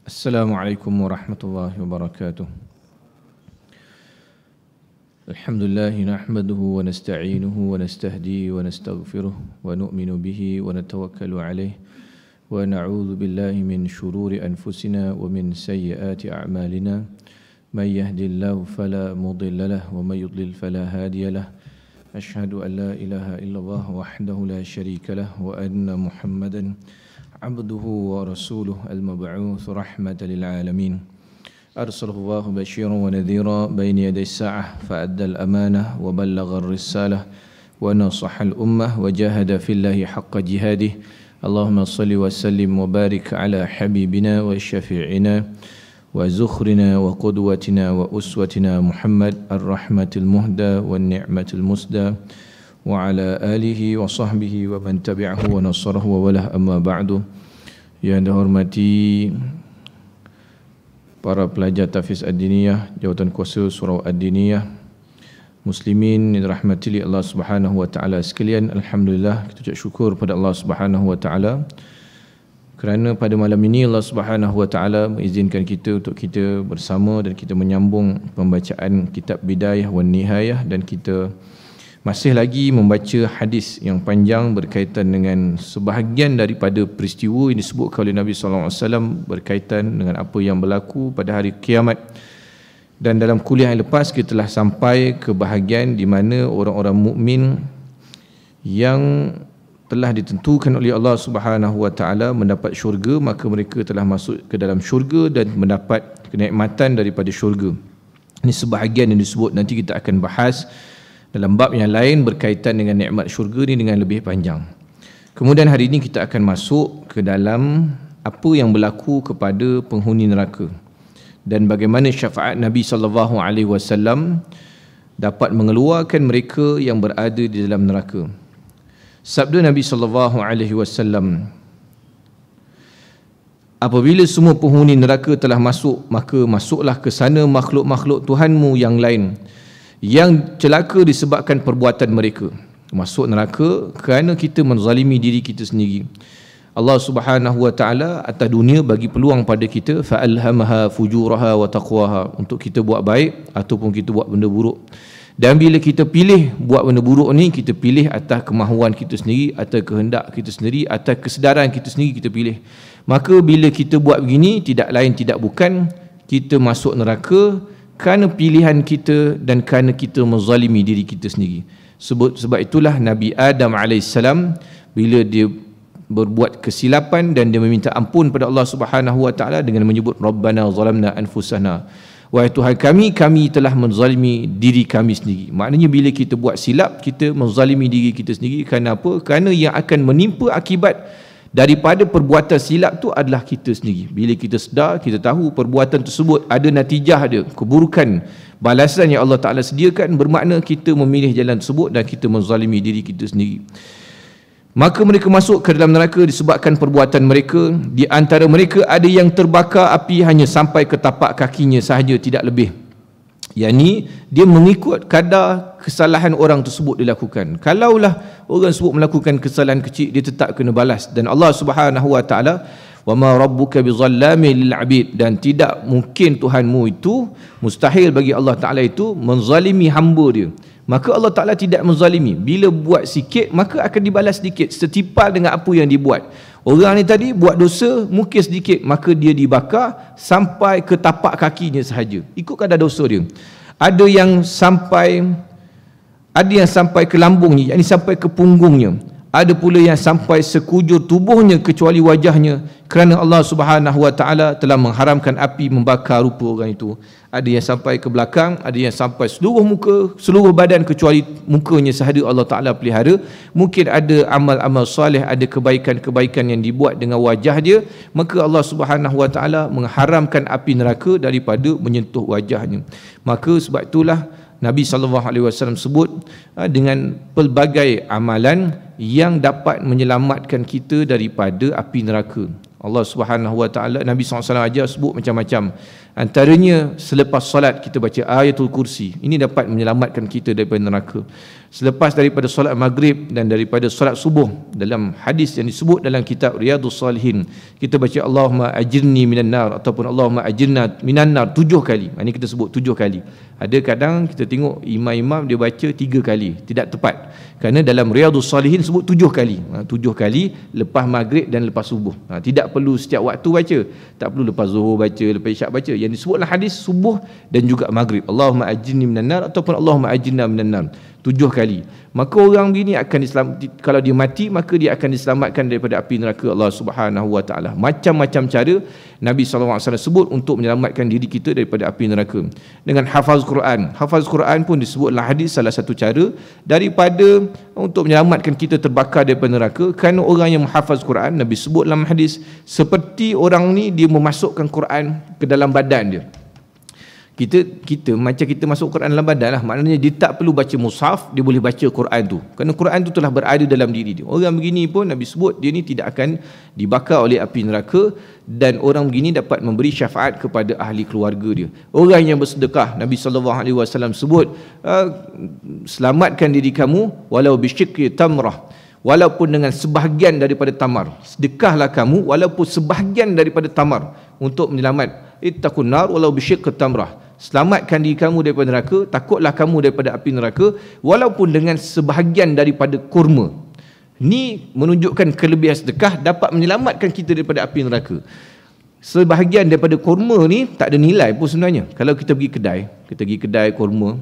Assalamualaikum warahmatullahi wabarakatuh. Alhamdulillah nahmaduhu wa nasta'inuhu wa nastahdi wa nastaghfiruh wa nu'minu bihi wa natawakkalu alayh wa na'udzu billahi min shururi anfusina wa min sayyiati a'malina. Man yahdihillahu fala mudilla lahu wa man yudlil fala hadiya lahu. Ashhadu an la ilaha illallah wahdahu la syarika lahu wa anna Muhammadan عبده ورسوله المبعوث رحمة للعالمين أرسله الله بشيرا ونذيرا بين يدي الساعة فأدى الأمانة وبلغ الرسالة ونصح الأمة وجاهد في الله حق جهاده اللهم صل وسلم وبارك على حبيبنا وشفيعنا وزخرنا وقدوتنا وأسوتنا محمد الرحمة المهدى والنعمة المسدى وعلى آله وصحبه ومن تبعه ونصره ووله أما بعد. Yang dihormati para pelajar Tahfiz Ad-Diniyah, Jawatan Kuasa Surau Ad-Diniyah, muslimin yang dirahmati Allah Subhanahu wa taala sekalian, alhamdulillah kita ucap syukur pada Allah Subhanahu wa taala kerana pada malam ini Allah Subhanahu wa taala mengizinkan kita untuk kita bersama dan kita menyambung pembacaan kitab Bidayah wan Nihayah, dan kita masih lagi membaca hadis yang panjang berkaitan dengan sebahagian daripada peristiwa yang disebutkan oleh Nabi SAW berkaitan dengan apa yang berlaku pada hari kiamat. Dan dalam kuliah yang lepas kita telah sampai ke bahagian di mana orang-orang mukmin yang telah ditentukan oleh Allah Subhanahu wa taala mendapat syurga, maka mereka telah masuk ke dalam syurga dan mendapat kenikmatan daripada syurga. Ini sebahagian yang disebut, nanti kita akan bahas dalam bab yang lain berkaitan dengan nikmat syurga ni dengan lebih panjang. Kemudian hari ini kita akan masuk ke dalam apa yang berlaku kepada penghuni neraka dan bagaimana syafaat Nabi SAW dapat mengeluarkan mereka yang berada di dalam neraka. Sabda Nabi SAW, apabila semua penghuni neraka telah masuk, maka masuklah ke sana makhluk-makhluk Tuhanmu yang lain yang celaka disebabkan perbuatan mereka. Masuk neraka kerana kita menzalimi diri kita sendiri. Allah Subhanahu wa taala atas dunia bagi peluang pada kita, fa alhamaha fujuraha wa taqwaha, untuk kita buat baik ataupun kita buat benda buruk. Dan bila kita pilih buat benda buruk ni, kita pilih atas kemahuan kita sendiri, atas kehendak kita sendiri, atas kesedaran kita sendiri kita pilih. Maka bila kita buat begini, tidak lain tidak bukan kita masuk neraka kerana pilihan kita dan kerana kita menzalimi diri kita sendiri. Sebab itulah Nabi Adam AS bila dia berbuat kesilapan dan dia meminta ampun pada Allah Subhanahu wa taala dengan menyebut Rabbana zalamna anfusana, wahai Tuhan kami telah menzalimi diri kami sendiri. Maknanya bila kita buat silap, kita menzalimi diri kita sendiri. Kerana apa? Kerana yang akan menimpa akibat daripada perbuatan silap tu adalah kita sendiri. Bila kita sedar, kita tahu perbuatan tersebut ada natijah dia, keburukan, balasan yang Allah Ta'ala sediakan, bermakna kita memilih jalan tersebut dan kita menzalimi diri kita sendiri. Maka mereka masuk ke dalam neraka disebabkan perbuatan mereka. Di antara mereka ada yang terbakar api hanya sampai ke tapak kakinya sahaja, tidak lebih. Yani dia mengikut kadar kesalahan orang tersebut dilakukan. Kalaulah orang tersebut melakukan kesalahan kecil, dia tetap kena balas. Dan Allah Subhanahu wa taala, wa ma rabbuka bizallamin lil abid, dan tidak mungkin Tuhanmu itu, mustahil bagi Allah Taala itu menzalimi hamba dia. Maka Allah Taala tidak menzalimi. Bila buat sikit maka akan dibalas sedikit, setimpal dengan apa yang dibuat. Orang ni tadi buat dosa mungkin sedikit, maka dia dibakar sampai ke tapak kakinya sahaja, ikut kadar dosa dia. Ada yang sampai ke lambungnya, yakni sampai ke punggungnya. Ada pula yang sampai sekujur tubuhnya kecuali wajahnya, kerana Allah Subhanahu wa taala telah mengharamkan api membakar rupa orang itu. Ada yang sampai ke belakang, ada yang sampai seluruh muka, seluruh badan kecuali mukanya sahaja Allah Taala pelihara. Mungkin ada amal-amal soleh, ada kebaikan-kebaikan yang dibuat dengan wajah dia, maka Allah Subhanahu wa taala mengharamkan api neraka daripada menyentuh wajahnya. Maka sebab itulah Nabi SAW sebut dengan pelbagai amalan yang dapat menyelamatkan kita daripada api neraka. Allah Subhanahu Wa Taala, Nabi SAW ajar sebut macam-macam. Antaranya selepas solat kita baca ayatul kursi. Ini dapat menyelamatkan kita daripada neraka. Selepas daripada solat maghrib dan daripada solat subuh, dalam hadis yang disebut dalam kitab Riyadhus Salihin, kita baca Allahumma ajirni minan nar ataupun Allahumma ajirna minan nar 7 kali. Ini kita sebut 7 kali. Ada kadang kita tengok imam-imam dia baca 3 kali, tidak tepat. Kerana dalam Riyadhus Salihin sebut 7 kali. 7 kali lepas maghrib dan lepas subuh. Tidak perlu setiap waktu baca. Tak perlu lepas zuhur baca, lepas isyak baca. Yang disebutlah hadis subuh dan juga maghrib. Allahumma ajirni minan nar ataupun Allahumma ajirna minan nar 7 kali. Maka orang begini akan kalau dia mati, maka dia akan diselamatkan daripada api neraka Allah Subhanahu Wa Taala. Macam-macam cara Nabi SAW sebut untuk menyelamatkan diri kita daripada api neraka. Dengan hafaz Quran. Hafaz Quran pun disebutlah hadis salah satu cara daripada untuk menyelamatkan kita terbakar daripada neraka. Kerana orang yang menghafaz Quran, Nabi sebut dalam hadis, seperti orang ni dia memasukkan Quran ke dalam badan dia. Kita macam kita masuk Quran dalam badan lah. Maknanya dia tak perlu baca mushaf, dia boleh baca Quran tu. Kerana Quran tu telah berada dalam diri dia. Orang begini pun Nabi sebut dia ni tidak akan dibakar oleh api neraka, dan orang begini dapat memberi syafaat kepada ahli keluarga dia. Orang yang bersedekah, Nabi SAW sebut, selamatkan diri kamu walau bisyikri tamrah, walaupun dengan sebahagian daripada tamar. Sedekahlah kamu walaupun sebahagian daripada tamar untuk menyelamat. Ittaqun nar walau bisyikri tamrah. Selamatkan diri kamu daripada neraka, takutlah kamu daripada api neraka walaupun dengan sebahagian daripada kurma. Ini menunjukkan kelebihan sedekah dapat menyelamatkan kita daripada api neraka. Sebahagian daripada kurma ni tak ada nilai pun sebenarnya. Kalau kita pergi kedai kurma,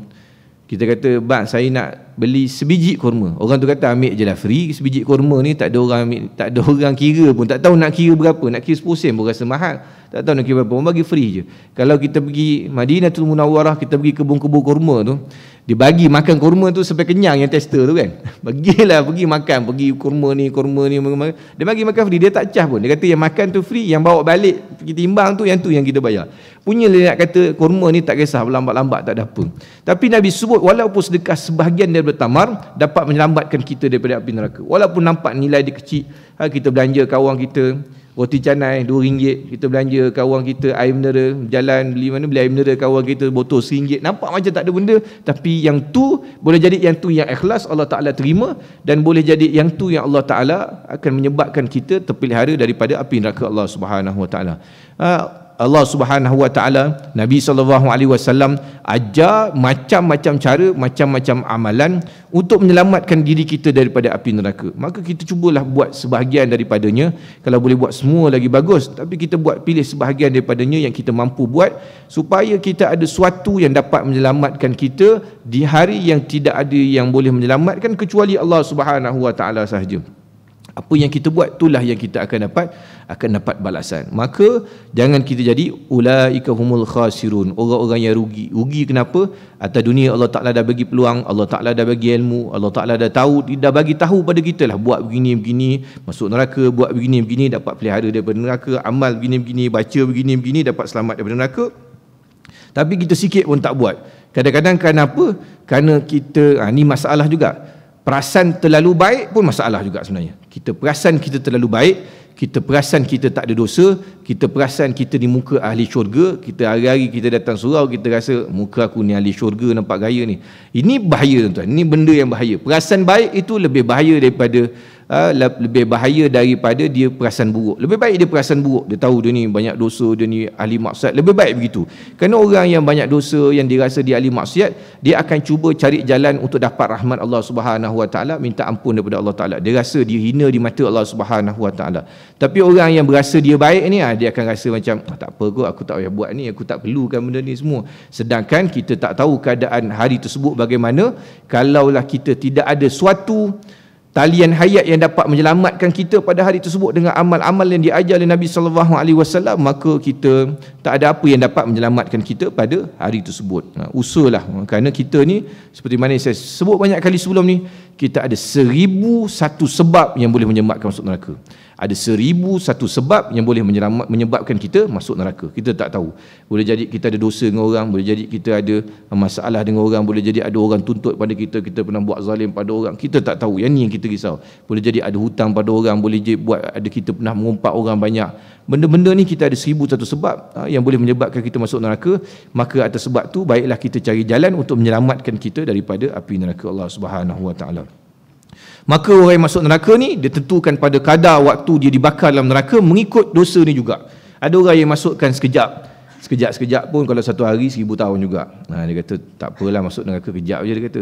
kita kata, bang saya nak beli sebiji kurma. Orang tu kata ambil je lah free, sebiji kurma ni tak ada orang ambil, tak ada orang kira pun, tak tahu nak kira berapa, nak kira 10 sen pun rasa mahal. Tak tahu nak kira berapa, orang bagi free je. Kalau kita pergi Madinatul Munawwarah, kita pergi kebun-kebun kurma tu, dia bagi makan kurma tu sampai kenyang yang tester tu kan. Bagilah pergi makan, pergi kurma ni, dia bagi makan free, dia tak cas pun. Dia kata yang makan tu free, yang bawa balik pergi timbang tu yang kita bayar. Punya dia nak kata kurma ni tak kisah, lambat-lambat tak ada apa. Tapi Nabi sebut walaupun sedekah sebahagian daripada tamar dapat menyelamatkan kita daripada api neraka. Walaupun nampak nilai dia kecil, kita belanja kawan kita roti canai RM2, kita belanja kawan kita air mineral, jalan beli air mineral kawan kita botol RM1, nampak macam tak ada benda, tapi yang tu boleh jadi yang tu yang ikhlas Allah Ta'ala terima, dan boleh jadi yang tu yang Allah Ta'ala akan menyebabkan kita terpelihara daripada api neraka Allah Subhanahu Wa Ta'ala. Allah Subhanahu Wa Ta'ala, Nabi SAW ajar macam-macam cara, macam-macam amalan untuk menyelamatkan diri kita daripada api neraka. Maka kita cubalah buat sebahagian daripadanya. Kalau boleh buat semua lagi bagus, tapi kita pilih sebahagian daripadanya yang kita mampu buat, supaya kita ada sesuatu yang dapat menyelamatkan kita di hari yang tidak ada yang boleh menyelamatkan kecuali Allah Subhanahu Wa Ta'ala sahaja. Apa yang kita buat, itulah yang kita akan dapat balasan. Maka jangan kita jadi ulaika humul khasirun, orang-orang yang rugi. Rugi kenapa? Atas dunia Allah Ta'ala dah bagi peluang, Allah Ta'ala dah bagi ilmu, Allah Ta'ala dah bagi tahu pada kita lah, buat begini-begini masuk neraka, buat begini-begini dapat pelihara daripada neraka, amal begini-begini, baca begini-begini dapat selamat daripada neraka. Tapi kita sikit pun tak buat. Kadang-kadang kenapa? Kerana kita, ni masalah juga. Perasan terlalu baik pun masalah juga sebenarnya. Kita perasan kita terlalu baik, kita perasan kita tak ada dosa, kita perasan kita di muka ahli syurga, kita hari-hari kita datang surau, kita rasa muka aku ni ahli syurga, nampak gaya ni. Ini bahaya tuan-tuan, ini benda yang bahaya. Perasan baik itu lebih bahaya daripada dia perasan buruk. Lebih baik dia perasan buruk, dia tahu dia ni banyak dosa, dia ni ahli maksiat, lebih baik begitu. Kerana orang yang banyak dosa, yang dirasa dia ahli maksiat, dia akan cuba cari jalan untuk dapat rahmat Allah Subhanahu Wa Ta'ala, minta ampun daripada Allah Ta'ala. Dia rasa dia hina di mata Allah Subhanahu Wa Ta'ala. Tapi orang yang berasa dia baik ni, dia akan rasa macam tak apa kot, aku tak payah buat ni, aku tak perlukan benda ni semua. Sedangkan kita tak tahu keadaan hari tersebut bagaimana. Kalaulah kita tidak ada suatu talian hayat yang dapat menyelamatkan kita pada hari tersebut dengan amal-amal yang diajar oleh Nabi SAW, maka kita tak ada apa yang dapat menyelamatkan kita pada hari tersebut. Usahalah, kerana kita ni seperti mana saya sebut banyak kali sebelum ni, kita ada 1001 sebab yang boleh menyelamatkan masuk neraka. Ada 1001 sebab yang boleh menyebabkan kita masuk neraka. Kita tak tahu. Boleh jadi kita ada dosa dengan orang, boleh jadi kita ada masalah dengan orang, boleh jadi ada orang tuntut pada kita, kita pernah buat zalim pada orang, kita tak tahu. Yang ni yang kita risau. Boleh jadi ada hutang pada orang, boleh jadi ada kita pernah mengumpat orang banyak. Benda-benda ni kita ada 1001 sebab yang boleh menyebabkan kita masuk neraka. Maka atas sebab tu baiklah kita cari jalan untuk menyelamatkan kita daripada api neraka Allah Subhanahu Wa Taala. Maka orang yang masuk neraka ni dia tentukan pada kadar waktu dia dibakar dalam neraka mengikut dosa ni juga. Ada orang yang masukkan sekejap pun kalau satu hari 1000 tahun juga. Dia kata tak apalah masuk neraka kejap je, dia kata.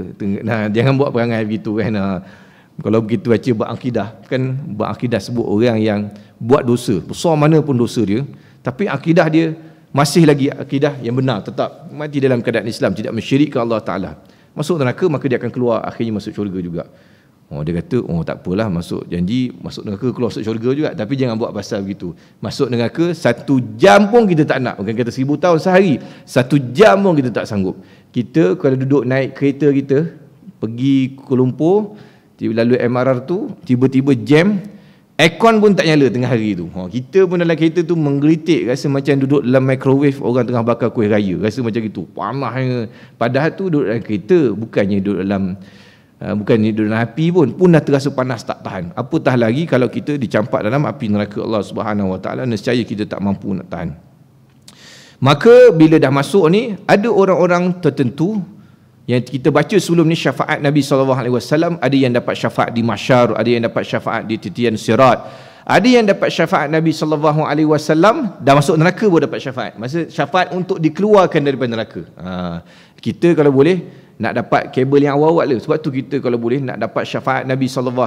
Jangan buat perangai begitu kan. Kalau begitu baca bab akidah, kan bab akidah sebut orang yang buat dosa, besar mana pun dosa dia, tapi akidah dia masih lagi akidah yang benar, tetap mati dalam keadaan Islam, tidak mensyirikkan Allah Taala. Masuk neraka maka dia akan keluar akhirnya masuk syurga juga. Dia kata, tak apalah masuk janji masuk neraka keluar masuk syurga juga, tapi jangan buat pasal begitu. Masuk neraka 1 jam pun kita tak nak, bukan kata 1000 tahun sehari, 1 jam pun kita tak sanggup. Kita kalau duduk naik kereta kita pergi Kuala Lumpur, lalu MRR tu tiba-tiba jam, aircon pun tak nyala tengah hari tu. Kita pun dalam kereta tu menggelitik, rasa macam duduk dalam microwave orang tengah bakar kuih raya, rasa macam gitu, panasnya. Padahal tu duduk dalam kereta, bukannya duduk dalam api pun dah terasa panas tak tahan. Apatah lagi kalau kita dicampak dalam api neraka Allah Subhanahu Wa Taala, nescaya kita tak mampu nak tahan. Maka bila dah masuk ni, ada orang-orang tertentu yang kita baca sebelum ni syafaat Nabi SAW. Ada yang dapat syafaat di mahsyar, ada yang dapat syafaat di titian sirat, ada yang dapat syafaat Nabi SAW dah masuk neraka baru dapat syafaat. Maksud syafaat untuk dikeluarkan daripada neraka. Kita kalau boleh nak dapat kabel yang awal-awal lah. Sebab tu kita kalau boleh nak dapat syafaat Nabi SAW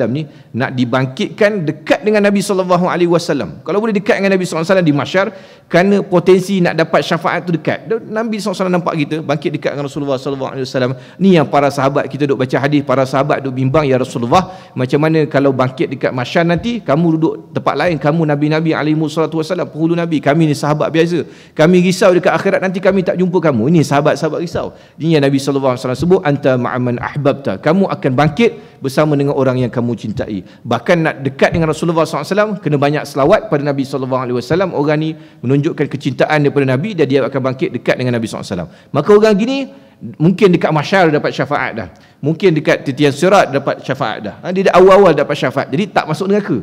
ni, nak dibangkitkan dekat dengan Nabi SAW. Kalau boleh dekat dengan Nabi SAW di mahsyar, kerana potensi nak dapat syafaat tu dekat. Nabi SAW nampak kita bangkit dekat dengan Rasulullah SAW. Ni yang para sahabat kita duk baca hadis, para sahabat duk bimbang, ya Rasulullah, macam mana kalau bangkit dekat mahsyar nanti, kamu duduk tempat lain, kamu Nabi-Nabi SAW, penghulu Nabi, kami ni sahabat biasa, kami risau dekat akhirat nanti kami tak jumpa kamu. Ini sahabat-sahabat risau. Ini yang Nabi SAW sebut, anta ma'aman ahbabta, kamu akan bangkit bersama dengan orang yang kamu cintai. Bahkan nak dekat dengan Rasulullah SAW, kena banyak selawat pada Nabi SAW. Orang ni menunjukkan kecintaan daripada Nabi, dan dia akan bangkit dekat dengan Nabi SAW. Maka orang gini mungkin dekat mahsyar dapat syafaat dah, mungkin dekat titian sirat dapat syafaat dah. Dia dah awal-awal dapat syafaat, jadi tak masuk neraka.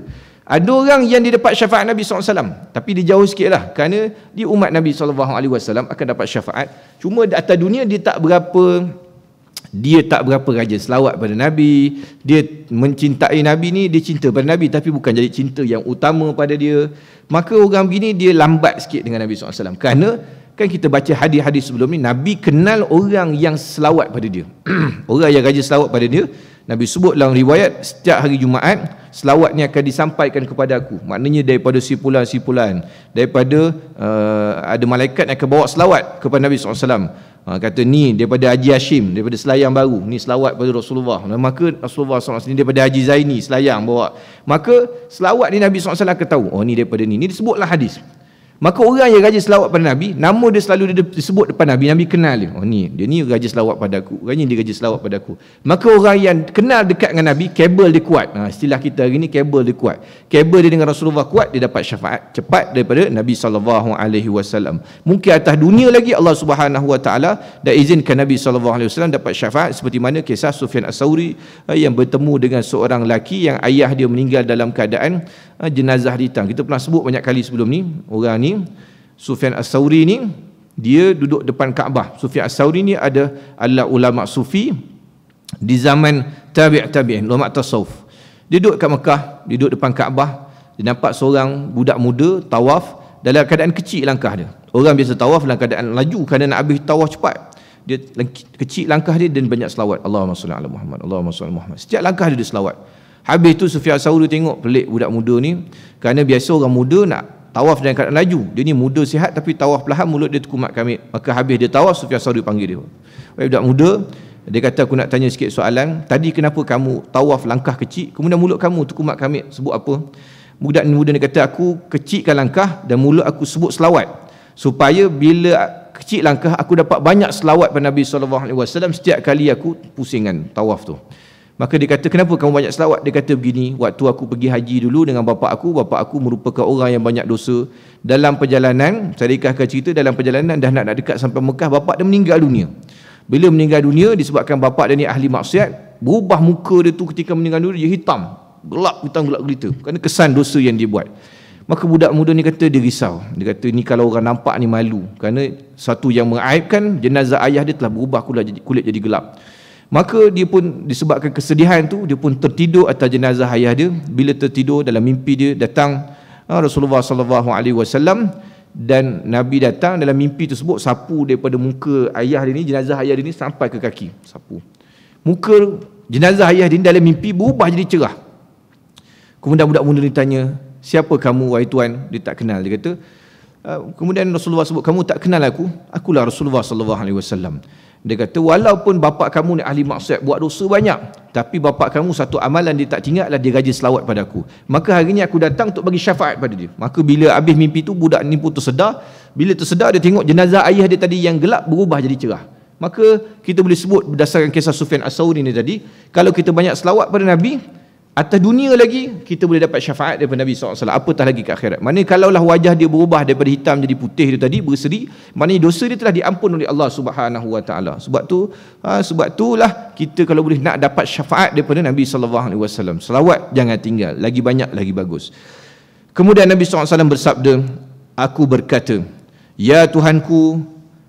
Ada orang yang dia dapat syafaat Nabi SAW, tapi dia jauh sikit lah, kerana dia umat Nabi SAW akan dapat syafaat. Cuma di atas dunia dia tak berapa rajin selawat pada Nabi. Dia mencintai Nabi ni, dia cinta pada Nabi, tapi bukan jadi cinta yang utama pada dia. Maka orang begini dia lambat sikit dengan Nabi SAW. Kerana kan kita baca hadis-hadis sebelum ni, Nabi kenal orang yang selawat pada dia. Orang yang rajin selawat pada dia, Nabi sebut dalam riwayat, setiap hari Jumaat selawat ni akan disampaikan kepada aku. Maknanya daripada sipulan-sipulan, daripada ada malaikat yang akan bawa selawat kepada Nabi SAW. Kata ni daripada Haji Hashim, daripada Selayang Baru, ni selawat pada Rasulullah. Maka Rasulullah SAW ni daripada Haji Zaini Selayang bawa. Maka selawat ni Nabi SAW akan tahu, ni daripada ni disebutlah hadis. Maka orang yang rajin selawat pada Nabi, nama dia selalu disebut depan Nabi, Nabi kenal dia. Dia ni rajin selawat pada aku, orang ni dia rajin selawat pada aku. Maka orang yang kenal dekat dengan Nabi, kabel dia kuat. Istilah kita hari ni, kabel dia kuat. Kabel dia dengan Rasulullah kuat, dia dapat syafaat cepat daripada Nabi SAW. Mungkin atas dunia lagi Allah Subhanahu Wa Taala dah izinkan Nabi SAW dapat syafaat, seperti mana kisah Sufyan As-Sauri yang bertemu dengan seorang lelaki yang ayah dia meninggal dalam keadaan jenazah hitam. Kita pernah sebut banyak kali sebelum ni. Orang ni Sufyan As-Sauri ni, dia duduk depan Kaabah. Sufyan As-Sauri ni adalah ulama sufi di zaman tabi'in, ulama tasawuf. Dia duduk kat Mekah, dia duduk depan Kaabah, dia nampak seorang budak muda tawaf dalam keadaan kecil langkah dia. Orang biasa tawaf dalam keadaan laju kerana nak habis tawaf cepat. Dia kecil langkah dia dan banyak selawat. Allahumma salli ala Muhammad, Allahumma salli ala Muhammad. Setiap langkah dia selawat. Habis tu Sufyan As-Sauri tengok, pelik budak muda ni, kerana biasa orang muda nak tawaf dengan keadaan laju. Dia ni muda sihat tapi tawaf perlahan, mulut dia terkumat kamit. Maka habis dia tawaf, Sufyan As-Sauri panggil dia. Wahai budak muda, dia kata, aku nak tanya sikit soalan. Tadi kenapa kamu tawaf langkah kecil, kemudian mulut kamu terkumat kamit? Sebut apa? Budak muda ni kata, aku kecilkan langkah dan mulut aku sebut selawat, supaya bila kecil langkah aku dapat banyak selawat pada Nabi SAW setiap kali aku pusingan tawaf tu. Maka dia kata, kenapa kamu banyak selawat? Dia kata begini, waktu aku pergi haji dulu dengan bapa aku merupakan orang yang banyak dosa. Dalam perjalanan, saya rekahkan cerita, dalam perjalanan dah nak dekat sampai Mekah, bapa dia meninggal dunia. Bila meninggal dunia, disebabkan bapa dia ni ahli maksiat, berubah muka dia tu ketika meninggal dunia, dia hitam, gelap gelita, kerana kesan dosa yang dia buat. Maka budak muda ni kata dia risau. Dia kata ni kalau orang nampak ni malu, kerana satu yang mengaibkan, jenazah ayah dia telah berubah kulit jadi gelap. Maka dia pun disebabkan kesedihan tu, dia pun tertidur atas jenazah ayah dia. Bila tertidur, dalam mimpi dia datang Rasulullah sallallahu alaihi wasallam, dan Nabi datang dalam mimpi tersebut sapu daripada muka ayah dia ni, jenazah ayah dia ni sampai ke kaki, sapu. Muka jenazah ayah dia ni dalam mimpi berubah jadi cerah. Kemudian budak muda ni tanya, siapa kamu wahai tuan? Dia tak kenal. Dia kata, kemudian Rasulullah sebut, kamu tak kenal aku? Akulah Rasulullah sallallahu alaihi wasallam. Dia kata, walaupun bapa kamu ni ahli maksiat, buat dosa banyak, tapi bapa kamu satu amalan dia tak tinggal, dia rajin selawat pada aku. Maka hari ni aku datang untuk bagi syafaat pada dia. Maka bila habis mimpi tu, budak ni pun tersedar. Bila tersedar, dia tengok jenazah ayah dia tadi yang gelap berubah jadi cerah. Maka kita boleh sebut berdasarkan kisah Sufyan As-Sauri ni tadi, kalau kita banyak selawat pada Nabi, atas dunia lagi kita boleh dapat syafaat daripada Nabi SAW, apatah lagi ke akhirat. Maknanya kalaulah wajah dia berubah daripada hitam jadi putih dia tadi, berseri, maknanya dosa dia telah diampun oleh Allah Subhanahu Wa Taala. Sebab itulah kita kalau boleh nak dapat syafaat daripada Nabi SAW, selawat jangan tinggal, lagi banyak lagi bagus. Kemudian Nabi SAW bersabda, aku berkata, ya Tuhanku,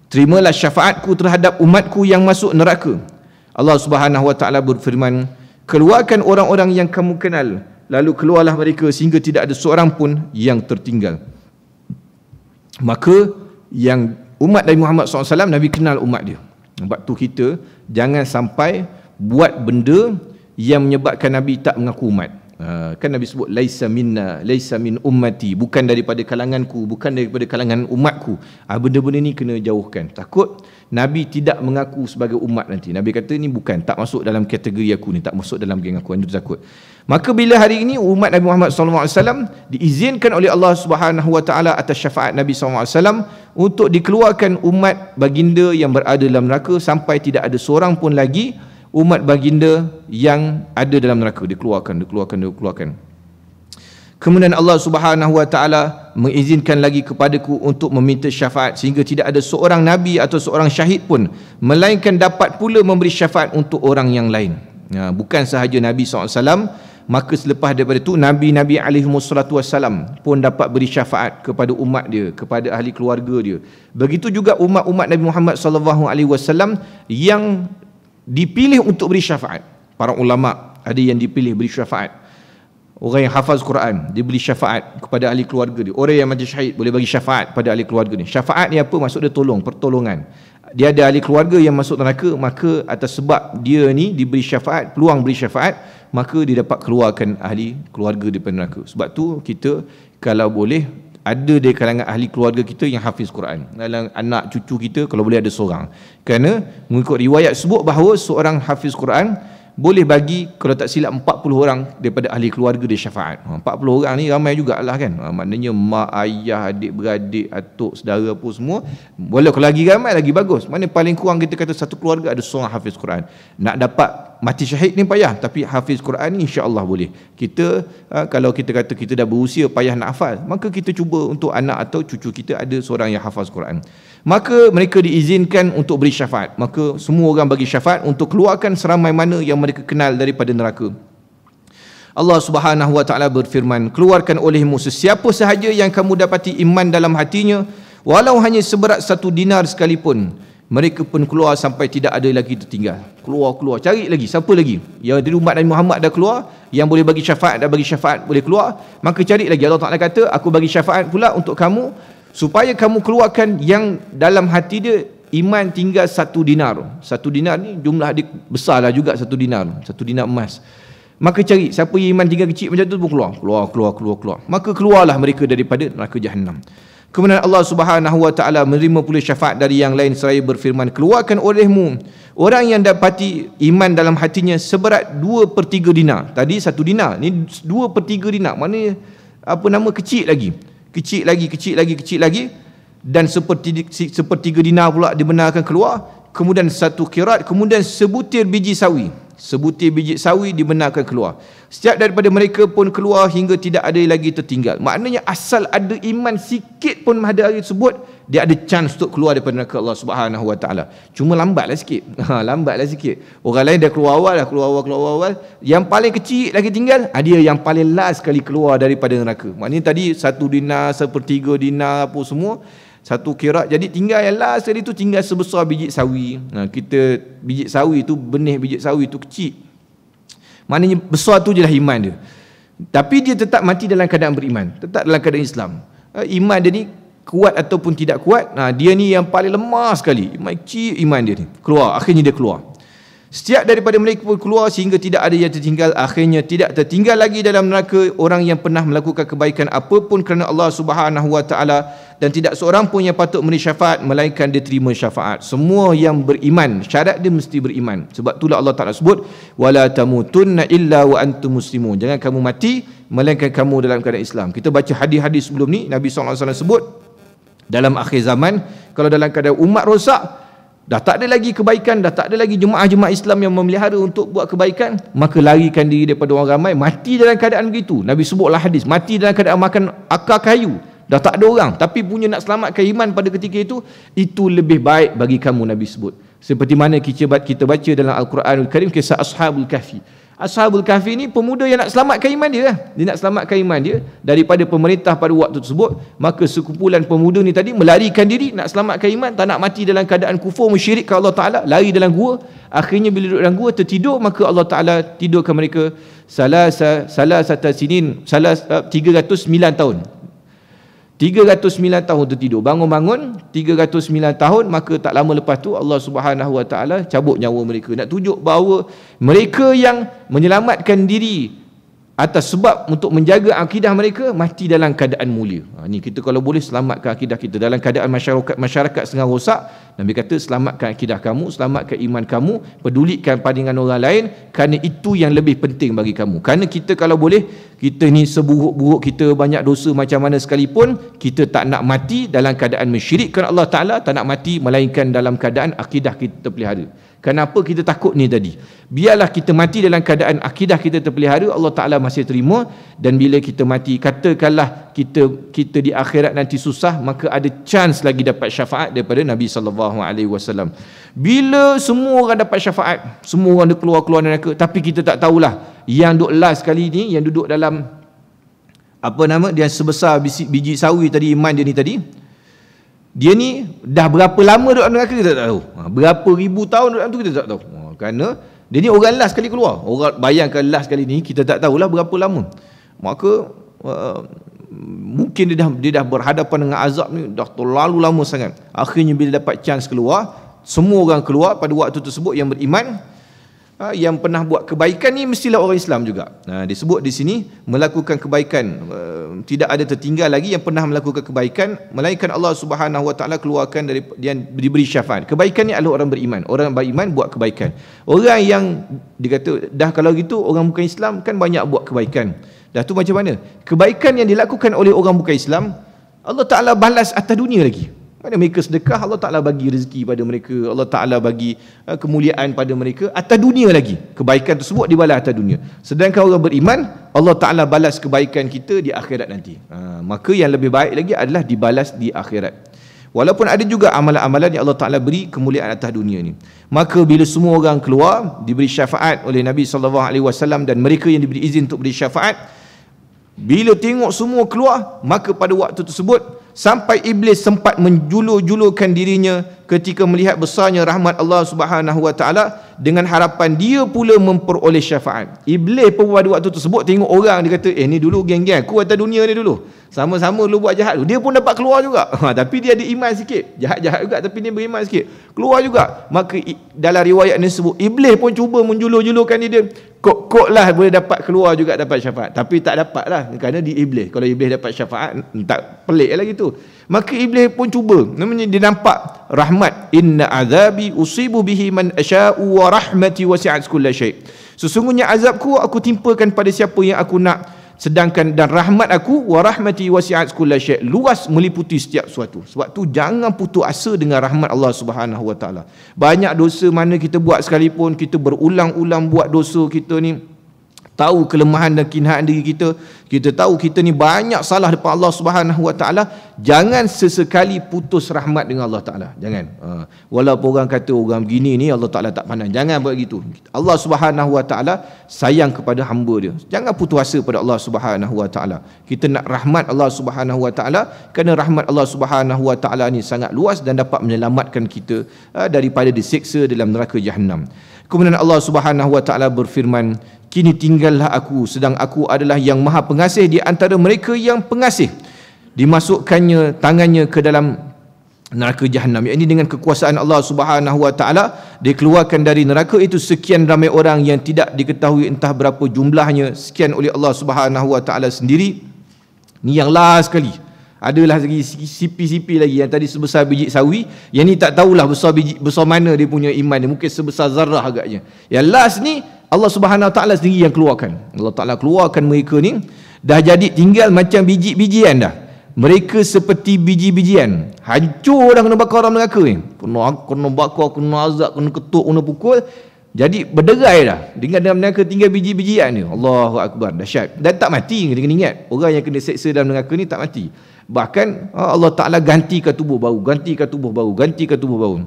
terimalah syafaatku terhadap umatku yang masuk neraka. Allah Subhanahu Wa Taala berfirman, keluarkan orang-orang yang kamu kenal, lalu keluarlah mereka sehingga tidak ada seorang pun yang tertinggal. Maka yang umat Nabi Muhammad SAW, Nabi kenal umat dia. Sebab tu kita jangan sampai buat benda yang menyebabkan Nabi tak mengaku umat. Kan Nabi sebut, laisa minna, laisa min ummati, bukan daripada kalanganku, bukan daripada kalangan umatku. Benda-benda ni kena jauhkan. Takut Nabi tidak mengaku sebagai umat nanti. Nabi kata ni bukan, tak masuk dalam kategori aku ni, tak masuk dalam geng aku. Itu takut. Maka bila hari ini umat Nabi Muhammad SAW diizinkan oleh Allah Subhanahu Wa Taala atas syafaat Nabi SAW untuk dikeluarkan umat baginda yang berada dalam neraka, sampai tidak ada seorang pun lagi umat baginda yang ada dalam neraka, dikeluarkan. Kemudian Allah Subhanahu Wa Taala mengizinkan lagi kepadaku untuk meminta syafaat, sehingga tidak ada seorang nabi atau seorang syahid pun melainkan dapat pula memberi syafaat untuk orang yang lain. Bukan sahaja Nabi SAW, maka selepas daripada itu Nabi-Nabi alaihimussalatu pun dapat beri syafaat kepada umat dia, kepada ahli keluarga dia. Begitu juga umat-umat Nabi Muhammad SAW yang dipilih untuk beri syafaat. Para ulama ada yang dipilih beri syafaat. Orang yang hafaz Quran, dia beri syafaat kepada ahli keluarga dia. Orang yang mati syahid boleh bagi syafaat pada ahli keluarga dia. Syafaat ni apa? Maksud dia tolong, pertolongan. Dia ada ahli keluarga yang masuk neraka, maka atas sebab dia ni diberi syafaat, peluang beri syafaat, maka dia dapat keluarkan ahli keluarga daripada neraka. Sebab tu kita kalau boleh ada dari kalangan ahli keluarga kita yang hafiz Quran. Dalam anak cucu kita kalau boleh ada seorang. Kerana mengikut riwayat sebut bahawa seorang hafiz Quran boleh bagi, kalau tak silap, 40 orang daripada ahli keluarga dia syafaat. 40 orang ni ramai jugalah kan. Maknanya mak, ayah, adik, beradik, atuk, saudara apa semua. Boleh kalau lagi ramai lagi bagus. Maknanya paling kurang kita kata satu keluarga ada seorang hafiz Quran. Nak dapat mati syahid ni payah, tapi hafiz Quran ni insya-Allah boleh. Kita kalau kita kata kita dah berusia payah nak hafal, maka kita cuba untuk anak atau cucu kita ada seorang yang hafaz Quran. Maka mereka diizinkan untuk beri syafaat. Maka semua orang bagi syafaat untuk keluarkan seramai mana yang mereka kenal daripada neraka. Allah Subhanahu Wa Taala berfirman, keluarkan olehmu sesiapa sahaja yang kamu dapati iman dalam hatinya, walau hanya seberat 1 dinar sekalipun. Mereka pun keluar sampai tidak ada lagi tertinggal. Keluar, cari lagi, siapa lagi? Yang dari umat Nabi Muhammad dah keluar, yang boleh bagi syafaat dah bagi syafaat, boleh keluar, maka cari lagi. Allah Ta'ala kata, aku bagi syafaat pula untuk kamu, supaya kamu keluarkan yang dalam hati dia iman tinggal 1 dinar. 1 dinar ni jumlah dia besarlah juga, 1 dinar, 1 dinar emas. Maka cari siapa yang iman tinggal kecil macam tu pun keluar. Maka keluarlah mereka daripada neraka Jahannam. Kemudian Allah Subhanahu Wa Taala menerima pula syafaat dari yang lain seraya berfirman, keluarkan olehmu orang yang dapati iman dalam hatinya seberat 2/3 dinar. Tadi 1 dinar, ni 2/3 dinar. Maknanya kecil lagi, dan sepertiga dinar pula dibenarkan keluar. Kemudian 1 kirat, kemudian sebutir biji sawi. sebutir biji sawi dibenarkan keluar. Setiap daripada mereka pun keluar hingga tidak ada lagi tertinggal. Maknanya asal ada iman sikit pun pada hari tersebut, dia ada chance untuk keluar daripada neraka Allah Subhanahu Wa Taala. Cuma lambatlah sikit. Lambatlah sikit. Orang lain dah keluar awal. Yang paling kecil lagi tinggal, dia yang paling last sekali keluar daripada neraka. Maknanya tadi 1 dinar, 1/3 dinar apa semua, 1 kirat. Jadi tinggal yang last tadi tu tinggal sebesar biji sawi. Kita biji sawi tu, benih biji sawi tu kecil. Maknanya besar tu je lah iman dia. Tapi dia tetap mati dalam keadaan beriman, tetap dalam keadaan Islam. Iman dia ni kuat ataupun tidak kuat, dia ni yang paling lemah sekali. Iman dia ni keluar, akhirnya dia keluar. Setiap daripada mereka pun keluar sehingga tidak ada yang tertinggal. Akhirnya tidak tertinggal lagi dalam neraka orang yang pernah melakukan kebaikan apapun kerana Allah Subhanahu Wa Taala, dan tidak seorang pun yang patut memberi syafaat melainkan dia terima syafaat. Semua yang beriman, syarat dia mesti beriman. Sebab itulah Allah Taala sebut wala tamutunna illa wa antum muslimun. Jangan kamu mati melainkan kamu dalam keadaan Islam. Kita baca hadis-hadis sebelum ni, Nabi SAW sebut dalam akhir zaman, kalau dalam keadaan umat rosak, dah tak ada lagi kebaikan, dah tak ada lagi jemaah-jemaah Islam yang memelihara untuk buat kebaikan, maka larikan diri daripada orang ramai, mati dalam keadaan begitu. Nabi sebutlah hadis, mati dalam keadaan makan akar kayu, dah tak ada orang, tapi punya nak selamatkan iman pada ketika itu lebih baik bagi kamu, Nabi sebut. Seperti mana kita baca dalam Al-Quranul Karim kisah Ashabul Kahfi. Ashabul Kahfi ni pemuda yang nak selamatkan iman dia. Dia nak selamatkan iman dia daripada pemerintah pada waktu tersebut. Maka sekumpulan pemuda ni tadi melarikan diri nak selamatkan iman, tak nak mati dalam keadaan kufur musyrik ke Allah Ta'ala, lari dalam gua. Akhirnya bila duduk dalam gua tertidur, maka Allah Ta'ala tidurkan mereka 309 tahun. 309 tahun tertidur, bangun-bangun 309 tahun, maka tak lama lepas tu Allah Subhanahu Wa Taala cabut nyawa mereka. Nak tunjuk bahawa mereka yang menyelamatkan diri atas sebab untuk menjaga akidah mereka mati dalam keadaan mulia. Ni kita kalau boleh selamatkan akidah kita dalam keadaan masyarakat setengah rosak. Nabi kata selamatkan akidah kamu, selamatkan iman kamu, pedulikan pandangan orang lain, kerana itu yang lebih penting bagi kamu. Kerana kita kalau boleh, kita ni seburuk-buruk kita, banyak dosa macam mana sekalipun, kita tak nak mati dalam keadaan mensyirikkan Allah Ta'ala, tak nak mati melainkan dalam keadaan akidah kita terpelihara. Kenapa kita takut ni tadi? Biarlah kita mati dalam keadaan akidah kita terpelihara, Allah Ta'ala masih terima. Dan bila kita mati, katakanlah kita di akhirat nanti susah, maka ada chance lagi dapat syafaat daripada Nabi SAW. Bila semua orang dapat syafaat, semua orang keluar neraka, tapi kita tak tahulah yang duduk last kali ni, yang duduk dalam dia sebesar biji sawi tadi, iman dia ni tadi, dia ni dah berapa lama duduk dalam neraka kita tak tahu. Berapa ribu tahun duduk dalam tu kita tak tahu. Kerana dia ni orang last kali keluar. Orang bayangkan last kali ni kita tak tahulah berapa lama. Maka mungkin dia dah berhadapan dengan azab ni dah terlalu lama sangat. Akhirnya bila dapat chance keluar, semua orang keluar pada waktu tersebut yang beriman. Yang pernah buat kebaikan ni mestilah orang Islam juga. Disebut di sini melakukan kebaikan, tidak ada tertinggal lagi yang pernah melakukan kebaikan melainkan Allah Subhanahu Wa Taala keluarkan dari dia, diberi syafaat. Kebaikan ni adalah orang beriman. Orang beriman buat kebaikan. Orang yang dikata dah kalau gitu orang bukan Islam kan banyak buat kebaikan. Dah tu macam mana? Kebaikan yang dilakukan oleh orang bukan Islam, Allah Ta'ala balas atas dunia lagi. Mana mereka sedekah, Allah Ta'ala bagi rezeki pada mereka, Allah Ta'ala bagi kemuliaan pada mereka atas dunia lagi. Kebaikan tersebut dibalas atas dunia. Sedangkan orang beriman, Allah Ta'ala balas kebaikan kita di akhirat nanti. Maka yang lebih baik lagi adalah dibalas di akhirat. Walaupun ada juga amalan-amalan yang Allah Ta'ala beri kemuliaan atas dunia ni. Maka bila semua orang keluar, diberi syafaat oleh Nabi SAW, dan mereka yang diberi izin untuk beri syafaat, bila tengok semua keluar, maka pada waktu tersebut sampai iblis sempat menjulur-julurkan dirinya ketika melihat besarnya rahmat Allah Subhanahu Wa Taala, dengan harapan dia pula memperoleh syafaat. Iblis pun pada waktu tersebut tengok orang, dia kata ni dulu geng-geng aku atas dunia ni dulu, sama-sama dulu buat jahat, dia pun dapat keluar juga. Tapi dia ada iman sikit, jahat-jahat juga tapi dia beriman sikit, keluar juga. Maka dalam riwayat ni sebut iblis pun cuba menjulur-julurkan dia, kok lah boleh dapat keluar juga, dapat syafaat. Tapi tak dapat lah, kerana di iblis. Kalau iblis dapat syafaat, tak pelik lah gitu. Maka iblis pun cuba, namanya dia nampak rahmat, inna azabi usibu bihi man asya'u wa rahmati wasi'at kulla syai'. Sesungguhnya azabku aku timpakan pada siapa yang aku nak, Sedangkan dan rahmat aku, wa rahmati wasi'at kullasyai', luas meliputi setiap sesuatu. Sebab tu jangan putus asa dengan rahmat Allah Subhanahu wa taala. Banyak dosa mana kita buat sekalipun, kita berulang-ulang buat dosa, kita ni tahu kelemahan dan kinayaan diri kita, kita tahu kita ni banyak salah depan Allah Subhanahu wa taala, jangan sesekali putus rahmat dengan Allah taala. Jangan. Walaupun orang kata orang begini ni Allah taala tak pandang, jangan buat gitu. Allah Subhanahu wa taala sayang kepada hamba dia. Jangan putus asa pada Allah Subhanahu wa taala. Kita nak rahmat Allah Subhanahu wa taala kerana rahmat Allah Subhanahu wa taala ni sangat luas dan dapat menyelamatkan kita daripada disiksa dalam neraka Jahannam. Kemudian Allah Subhanahu wa taala berfirman, kini tinggallah aku, sedang aku adalah yang maha pengasih di antara mereka yang pengasih. Dimasukkannya tangannya ke dalam neraka Jahannam. Ini dengan kekuasaan Allah Subhanahu wa taala dikeluarkan dari neraka itu sekian ramai orang yang tidak diketahui entah berapa jumlahnya, sekian oleh Allah Subhanahu wa taala sendiri. Ni yang last sekali. Adalah lagi sipi-sipi lagi yang tadi sebesar biji sawi, yang ni tak tahulah besar mana dia punya iman dia, mungkin sebesar zarah agaknya. Yang last ni Allah Subhanahu wa taala sendiri yang keluarkan. Allah Taala keluarkan mereka ni dah jadi tinggal macam biji-bijian dah. Mereka seperti biji-bijian. Hancur dah kena bakar dalam neraka ni. Kena bakar, kena azab, kena ketuk, kena pukul. Jadi berderai dah. Dengan dalam neraka tinggal biji-bijian ni. Allahu akbar, dahsyat. Dan tak mati, kena ingat. Orang yang kena seksa dalam neraka ni tak mati. Bahkan Allah Taala gantikan tubuh baru, gantikan tubuh baru, gantikan tubuh baru.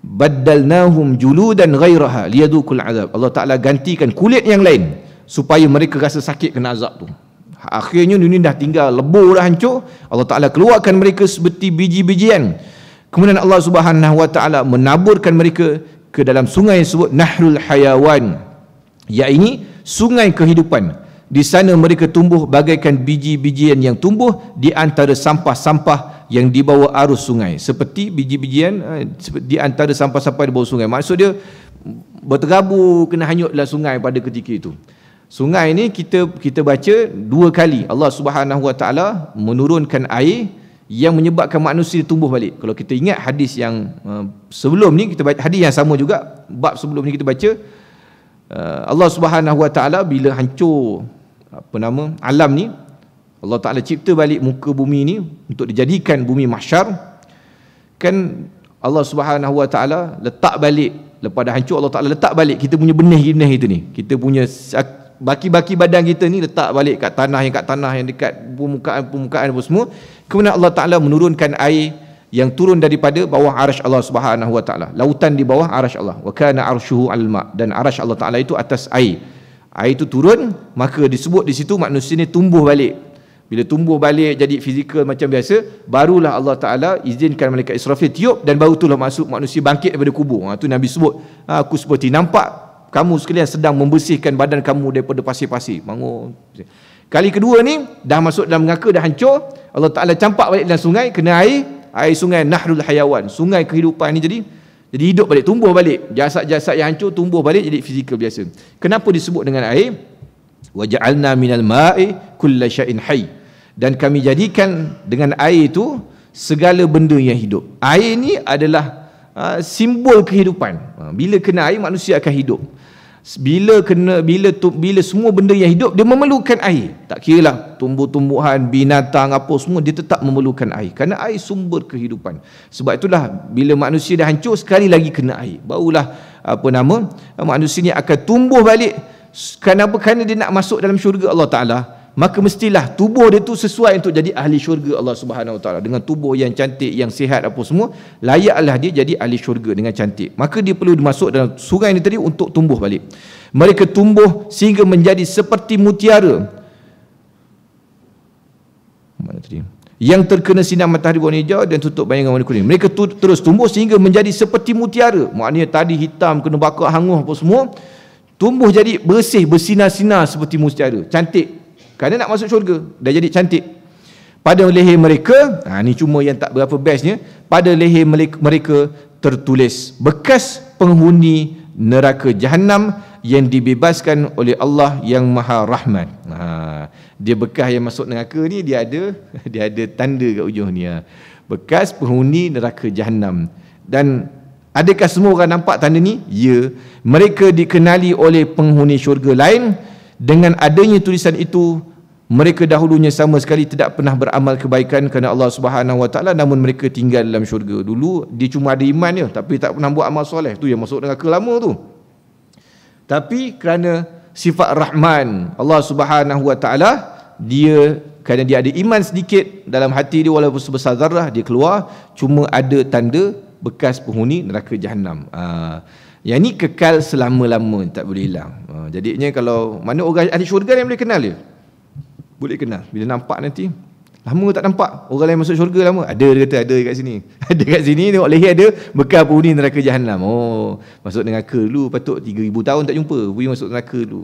Baddalnahum juludan ghairaha liyadukul azab. Allah Taala gantikan kulit yang lain supaya mereka rasa sakit kena azab tu. Akhirnya dunia dah tinggal lebur, dah hancur. Allah Taala keluarkan mereka seperti biji-bijian. Kemudian Allah Subhanahu wa taala menaburkan mereka ke dalam sungai yang disebut Nahrul Hayawan, iaitu sungai kehidupan. Di sana mereka tumbuh bagaikan biji-bijian yang tumbuh di antara sampah-sampah yang dibawa arus sungai. Seperti biji-bijian di antara sampah-sampah di bawah sungai. Maksud dia berterabur kena hanyut dalam sungai pada ketika itu. Sungai ni kita baca dua kali Allah Subhanahu wa taala menurunkan air yang menyebabkan manusia tumbuh balik. Kalau kita ingat hadis yang sebelum ni, kita baca hadis yang sama juga, bab sebelum ni kita baca Allah Subhanahu wa taala bila hancur alam ni, Allah Taala cipta balik muka bumi ni untuk dijadikan bumi mahsyar. Kan Allah Subhanahu wa taala letak balik, lepas dah hancur Allah Taala letak balik kita punya benih-benih itu ni. Kita punya baki-baki badan kita ni letak balik kat tanah yang dekat permukaan apa semua. Kemudian Allah Taala menurunkan air yang turun daripada bawah arasy Allah Subhanahu wa taala. Lautan di bawah arasy Allah. Wa kana arsyuhu 'alal ma', dan arasy Allah Taala itu atas air. Air itu turun, maka disebut di situ manusia ni tumbuh balik. Bila tumbuh balik jadi fizikal macam biasa, barulah Allah Taala izinkan malaikat Israfil tiup, dan baru itulah masuk manusia bangkit daripada kubur. Itu Nabi sebut, aku seperti nampak kamu sekalian sedang membersihkan badan kamu daripada pasir-pasir. Bangun. Kali kedua ni dah masuk dalam neraka, dah hancur. Allah Taala campak balik dalam sungai, kena air sungai Nahrul Hayawan, sungai kehidupan ni jadi hidup balik, tumbuh balik. Jasad-jasad yang hancur tumbuh balik jadi fizikal biasa. Kenapa disebut dengan air? Wa ja'alna minal ma'i kulla syai'in hayy. Dan kami jadikan dengan air itu segala benda yang hidup. Air ni adalah simbol kehidupan. Bila kena air manusia akan hidup. Bila semua benda yang hidup dia memerlukan air. Tak kiralah tumbuh-tumbuhan, binatang apa semua, dia tetap memerlukan air. Kerana air sumber kehidupan. Sebab itulah bila manusia dah hancur sekali lagi kena air, barulah manusia ni akan tumbuh balik. Kenapa? Kerana dia nak masuk dalam syurga Allah Taala. Maka mestilah tubuh dia tu sesuai untuk jadi ahli syurga Allah Subhanahu wa taala. Dengan tubuh yang cantik, yang sihat apa semua, layaklah dia jadi ahli syurga dengan cantik. Maka dia perlu dimasuk dalam sungai ini tadi untuk tumbuh balik. Mereka tumbuh sehingga menjadi seperti mutiara. Mana tadi? Yang terkena sinar matahari warna hijau dan tutup bayangan warna kuning. Mereka terus tumbuh sehingga menjadi seperti mutiara. Maknanya tadi hitam kena bakar hangus apa semua, tumbuh jadi bersih, bersinar-sinar seperti mutiara. Cantik. Kerana nak masuk syurga, dah jadi cantik. Pada leher mereka, ni cuma yang tak berapa bestnya, pada leher mereka tertulis bekas penghuni neraka Jahannam yang dibebaskan oleh Allah yang Maha Rahman. Dia bekas yang masuk neraka ni, dia ada tanda kat ujung ni. Bekas penghuni neraka Jahannam. Dan adakah semua orang nampak tanda ni? Ya. Mereka dikenali oleh penghuni syurga lain. Dengan adanya tulisan itu, Mereka dahulunya sama sekali tidak pernah beramal kebaikan kerana Allah Subhanahu Wa Taala, namun mereka tinggal dalam syurga. Dulu dia cuma ada iman je, tapi tak pernah buat amal soleh. Tu yang masuk neraka lama tu. Tapi kerana sifat Rahman Allah Subhanahu Wa Taala, dia kerana dia ada iman sedikit dalam hati dia, walaupun sebesar zarah, dia keluar, cuma ada tanda bekas penghuni neraka Jahannam. Yang ni kekal selama-lama, tak boleh hilang. Jadinya kalau mana orang ahli syurga yang boleh kenal dia? Boleh kenal. Bila nampak nanti, lama tak nampak orang lain masuk syurga lama. Ada, dia kata ada kat sini. Ada kat sini, tengok leher ada bekas penghuni neraka Jahannam. Oh, masuk neraka dulu, patut 3,000 tahun tak jumpa, pergi masuk neraka dulu.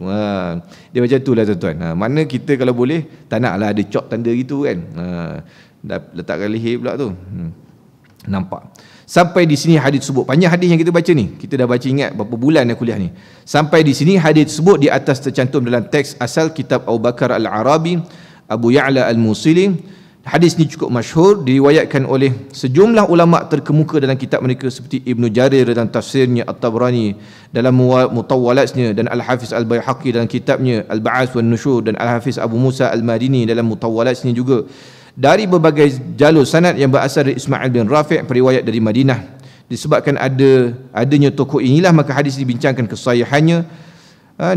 Dia macam tu lah tuan-tuan. Mana kita kalau boleh, tak nak lah ada cop tanda gitu kan. Dah letakkan leher pula tu. Nampak. Sampai di sini hadis tersebut. Panjang hadis yang kita baca ni. Kita dah baca, ingat berapa bulan dah kuliah ni. Sampai di sini hadis tersebut di atas tercantum dalam teks asal kitab Abu Bakar Al-Arabi, Abu Ya'la Al-Musili. Hadis ni cukup masyhur, diriwayatkan oleh sejumlah ulama terkemuka dalam kitab mereka seperti Ibnu Jarir dalam tafsirnya, At-Tabrani dalam Mutawwalatnya, dan Al-Hafiz Al-Baihaqi dalam kitabnya Al-Ba'ats wan Nusyur, dan Al-Hafiz Abu Musa Al-Madini dalam Mutawwalatnya juga, dari berbagai jalur sanad yang berasal dari Ismail bin Rafi', periwayat dari Madinah. Disebabkan adanya tokoh inilah, maka hadis dibincangkan kesahihannya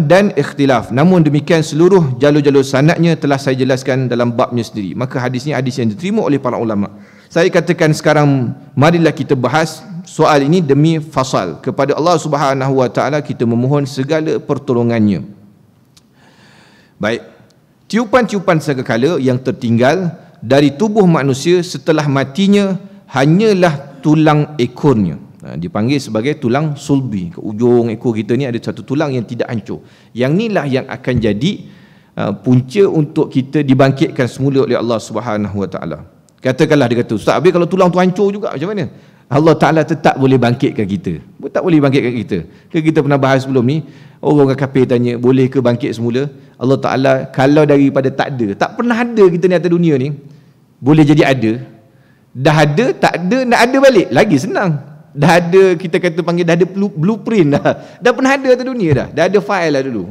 dan ikhtilaf. Namun demikian, seluruh jalur-jalur sanadnya telah saya jelaskan dalam babnya sendiri. Maka hadis ini hadis yang diterima oleh para ulama. Saya katakan sekarang, marilah kita bahas soal ini demi fasal. Kepada Allah Subhanahu Wa Taala kita memohon segala pertolongannya. Baik, tiupan-tiupan segala yang tertinggal dari tubuh manusia setelah matinya hanyalah tulang ekornya. Dipanggil sebagai tulang sulbi. Ke ujung ekor kita ni ada satu tulang yang tidak hancur. Yang inilah yang akan jadi punca untuk kita dibangkitkan semula oleh Allah Subhanahu Wa Taala. Katakanlah dia kata, Ustaz, habis kalau tulang tu hancur juga macam mana? Allah Ta'ala tetap boleh bangkitkan kita. Tak boleh bangkitkan kita. Kita pernah bahas sebelum ni, orang kafir tanya, boleh ke bangkit semula? Allah Ta'ala, kalau daripada tak ada, tak pernah ada kita ni atas dunia ni, boleh jadi ada. Dah ada, tak ada, nak ada balik, lagi senang. Dah ada, kita kata panggil, dah ada blueprint dah. Dah pernah ada atas dunia dah ada file lah dulu.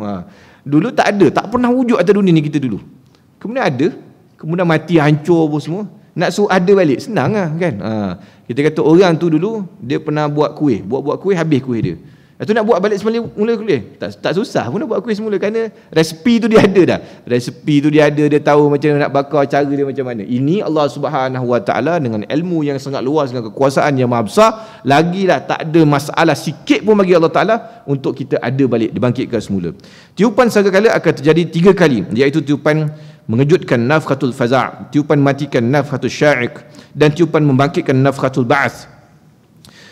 Dulu tak ada, tak pernah wujud atas dunia ni kita dulu. Kemudian ada, kemudian mati, hancur apa semua. Nak suruh ada balik, senang lah kan. Kita kata orang tu dulu, dia pernah buat kuih. Buat kuih, habis kuih dia. Lepas tu nak buat balik semula kuih. Tak susah pun nak buat kuih semula, kerana resepi tu dia ada dah. Resepi tu dia ada, dia tahu macam mana nak bakar, cara dia macam mana. Ini Allah Subhanahu Wa Taala dengan ilmu yang sangat luas, dengan kekuasaan yang maha besar, lagilah tak ada masalah sikit pun bagi Allah Ta'ala untuk kita ada balik, dibangkitkan semula. Tiupan segala akan terjadi 3 kali, iaitu tiupan mengejutkan nafkhatul faza', tiupan matikan nafkhatul sya'iq, dan tiupan membangkitkan nafkhatul ba'ats.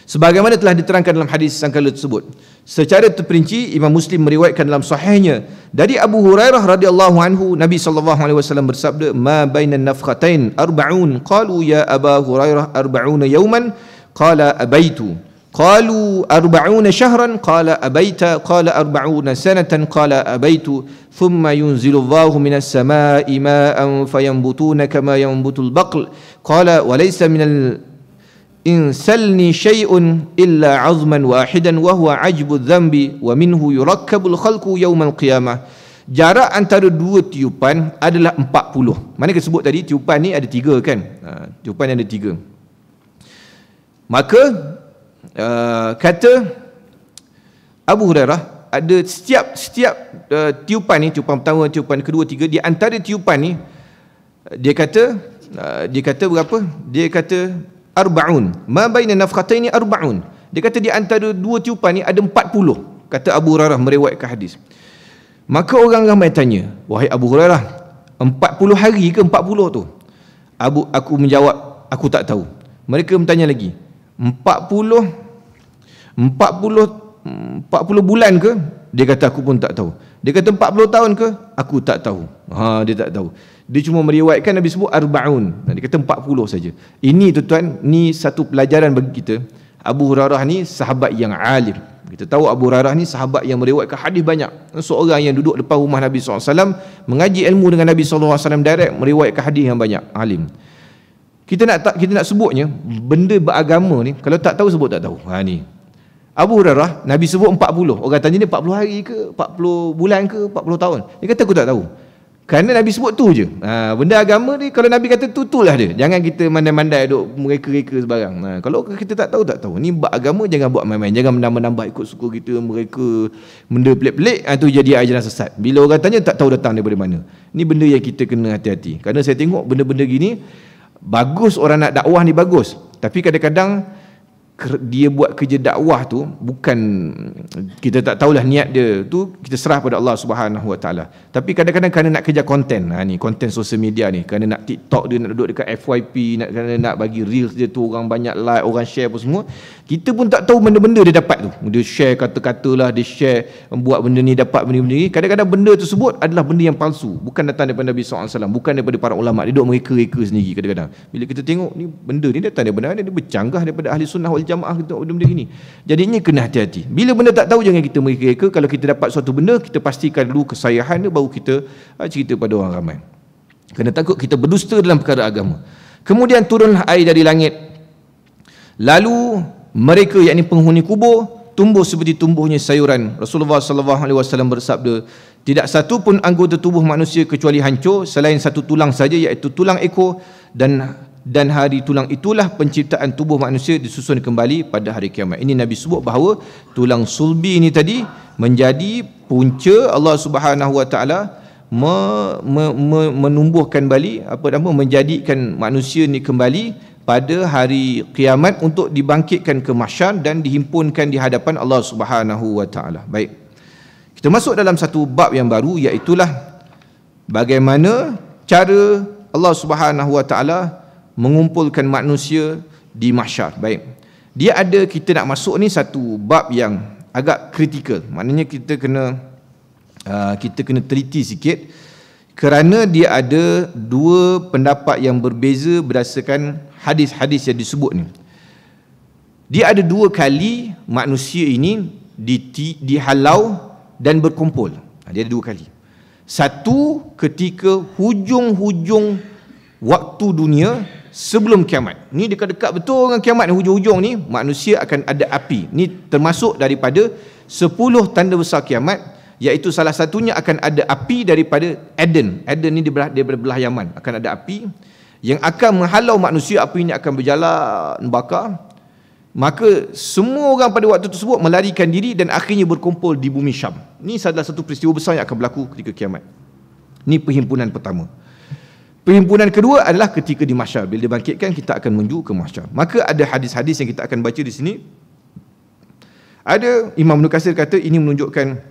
Sebagaimana telah diterangkan dalam hadis sangkala tersebut. Secara terperinci Imam Muslim meriwayatkan dalam sahihnya dari Abu Hurairah radhiyallahu anhu, Nabi sallallahu alaihi wasallam bersabda, "Ma bainan nafkhatain 40." Qalu ya Aba Hurairah 40 yawman? Qala abaitu. Qalu 40 syahran? Qala abaita. Qala 40 sanatan? Qala abaitu. Thumma yunzilu Allahu minas samai ma'an fayanbutuna kama yanbutul baql. Qala wa laysa minal insalni syai'un illa 'azman wahidan wa huwa 'ajbu dhanbi wa minhu yurakkabul khalqu yaumal qiyamah. Jarak antara 2 tiupan adalah 40. Mana kita sebut tadi tiupan ni ada 3 kan? Tiupan yang ada 3. Maka kata Abu Hurairah, ada setiap tiupan ni, tiupan pertama, tiupan kedua, 3, di antara tiupan ni dia kata berapa? Dia kata 40. Ma baina nafkhataini 40. Dia kata di antara 2 tiupan ni ada 40. Kata Abu Hurairah meriwayatkan hadis. Maka orang ramai tanya, wahai Abu Hurairah, 40 hari ke 40 tu? Aku menjawab, aku tak tahu. Mereka bertanya lagi, 40 bulan ke? Dia kata aku pun tak tahu. Dia kata 40 tahun ke? Aku tak tahu. Dia tak tahu. Dia cuma meriwayatkan Nabi sebut 40. Dia kata 40 saja. Ini tuan-tuan, ni satu pelajaran bagi kita. Abu Hurairah ni sahabat yang alim. Kita tahu Abu Hurairah ni sahabat yang meriwayatkan hadis banyak. Seorang yang duduk depan rumah Nabi SAW, mengaji ilmu dengan Nabi SAW direct, meriwayatkan hadis yang banyak, alim. Kita nak sebutnya benda beragama ni, kalau tak tahu sebut tak tahu. Ni Abu Hurairah, Nabi sebut 40. Orang tanya dia 40 hari ke, 40 bulan ke, 40 tahun. Dia kata aku tak tahu. Kerana Nabi sebut tu je. Benda agama ni kalau Nabi kata tu-tulah dia. Jangan kita mandai-mandai duk mereka-reka sebarang. Kalau kita tak tahu. Ni bab agama jangan buat main-main. Jangan menambah-nambah ikut suku kita, mereka benda pelik-pelik, tu jadi ajaran sesat. Bila orang tanya tak tahu datang daripada mana. Ni benda yang kita kena hati-hati. Kerana saya tengok benda-benda gini, bagus orang nak dakwah ni bagus. Tapi kadang-kadang dia buat kerja dakwah tu bukan, kita tak tahulah niat dia tu, kita serah pada Allah Subhanahu Wa Taala. Tapi kadang-kadang kerana nak kerja konten, ni konten sosial media ni, kerana nak TikTok dia, nak duduk dekat FYP, kerana nak bagi reels dia tu orang banyak like, orang share apa semua, kita pun tak tahu benda-benda dia dapat tu. Dia share kata-kata lah, dia share buat benda ni, dapat benda-benda ni. Kadang-kadang benda tersebut adalah benda yang palsu, bukan datang daripada Nabi SAW, bukan daripada para ulama. Dia duduk mereka-reka sendiri kadang-kadang. Bila kita tengok ni benda ni datang daripada dia bercanggah daripada ahli sunnah wal jamaah, kita benda-benda gini. Jadi ini kena hati-hati. Bila benda tak tahu jangan kita mereka-reka. Kalau kita dapat suatu benda, kita pastikan dulu kesahihan dia, baru kita cerita pada orang ramai. Kerana takut kita berdusta dalam perkara agama. Kemudian turunlah air dari langit. Lalu mereka, yakni penghuni kubur, tumbuh seperti tumbuhnya sayuran. Rasulullah SAW bersabda, tidak satu pun anggota tubuh manusia kecuali hancur selain satu tulang saja, iaitu tulang ekor, dan hari tulang itulah penciptaan tubuh manusia disusun kembali pada hari kiamat. Ini Nabi sebut bahawa tulang sulbi ini tadi menjadi punca Allah Subhanahu Wa Taala menumbuhkan balik, menjadikan manusia ni kembali pada hari kiamat untuk dibangkitkan ke mahsyar dan dihimpunkan di hadapan Allah Subhanahu Wa Taala. Baik. Kita masuk dalam satu bab yang baru, iaitu bagaimana cara Allah Subhanahu Wa Taala mengumpulkan manusia di mahsyar. Baik. Dia ada, kita nak masuk ni satu bab yang agak kritikal. Maknanya kita kena teliti sikit, kerana dia ada dua pendapat yang berbeza berdasarkan hadis-hadis yang disebut ni. Dia ada dua kali manusia ini dihalau dan berkumpul. Dia ada dua kali. Satu ketika hujung-hujung waktu dunia sebelum kiamat. Ni dekat-dekat betul dengan kiamat ni, hujung-hujung ni manusia akan ada api. Ni termasuk daripada 10 tanda besar kiamat, iaitu salah satunya akan ada api daripada Eden. Eden ni daripada belah Yaman, akan ada api yang akan menghalau manusia. Api ini akan berjalan bakar. Maka semua orang pada waktu tersebut melarikan diri dan akhirnya berkumpul di bumi Syam. Ini adalah satu peristiwa besar yang akan berlaku ketika kiamat. Ini perhimpunan pertama. Perhimpunan kedua adalah ketika di mahsyar. Bila dibangkitkan, kita akan menuju ke mahsyar. Maka ada hadis-hadis yang kita akan baca di sini. Ada Imam Ibn Katsir kata ini menunjukkan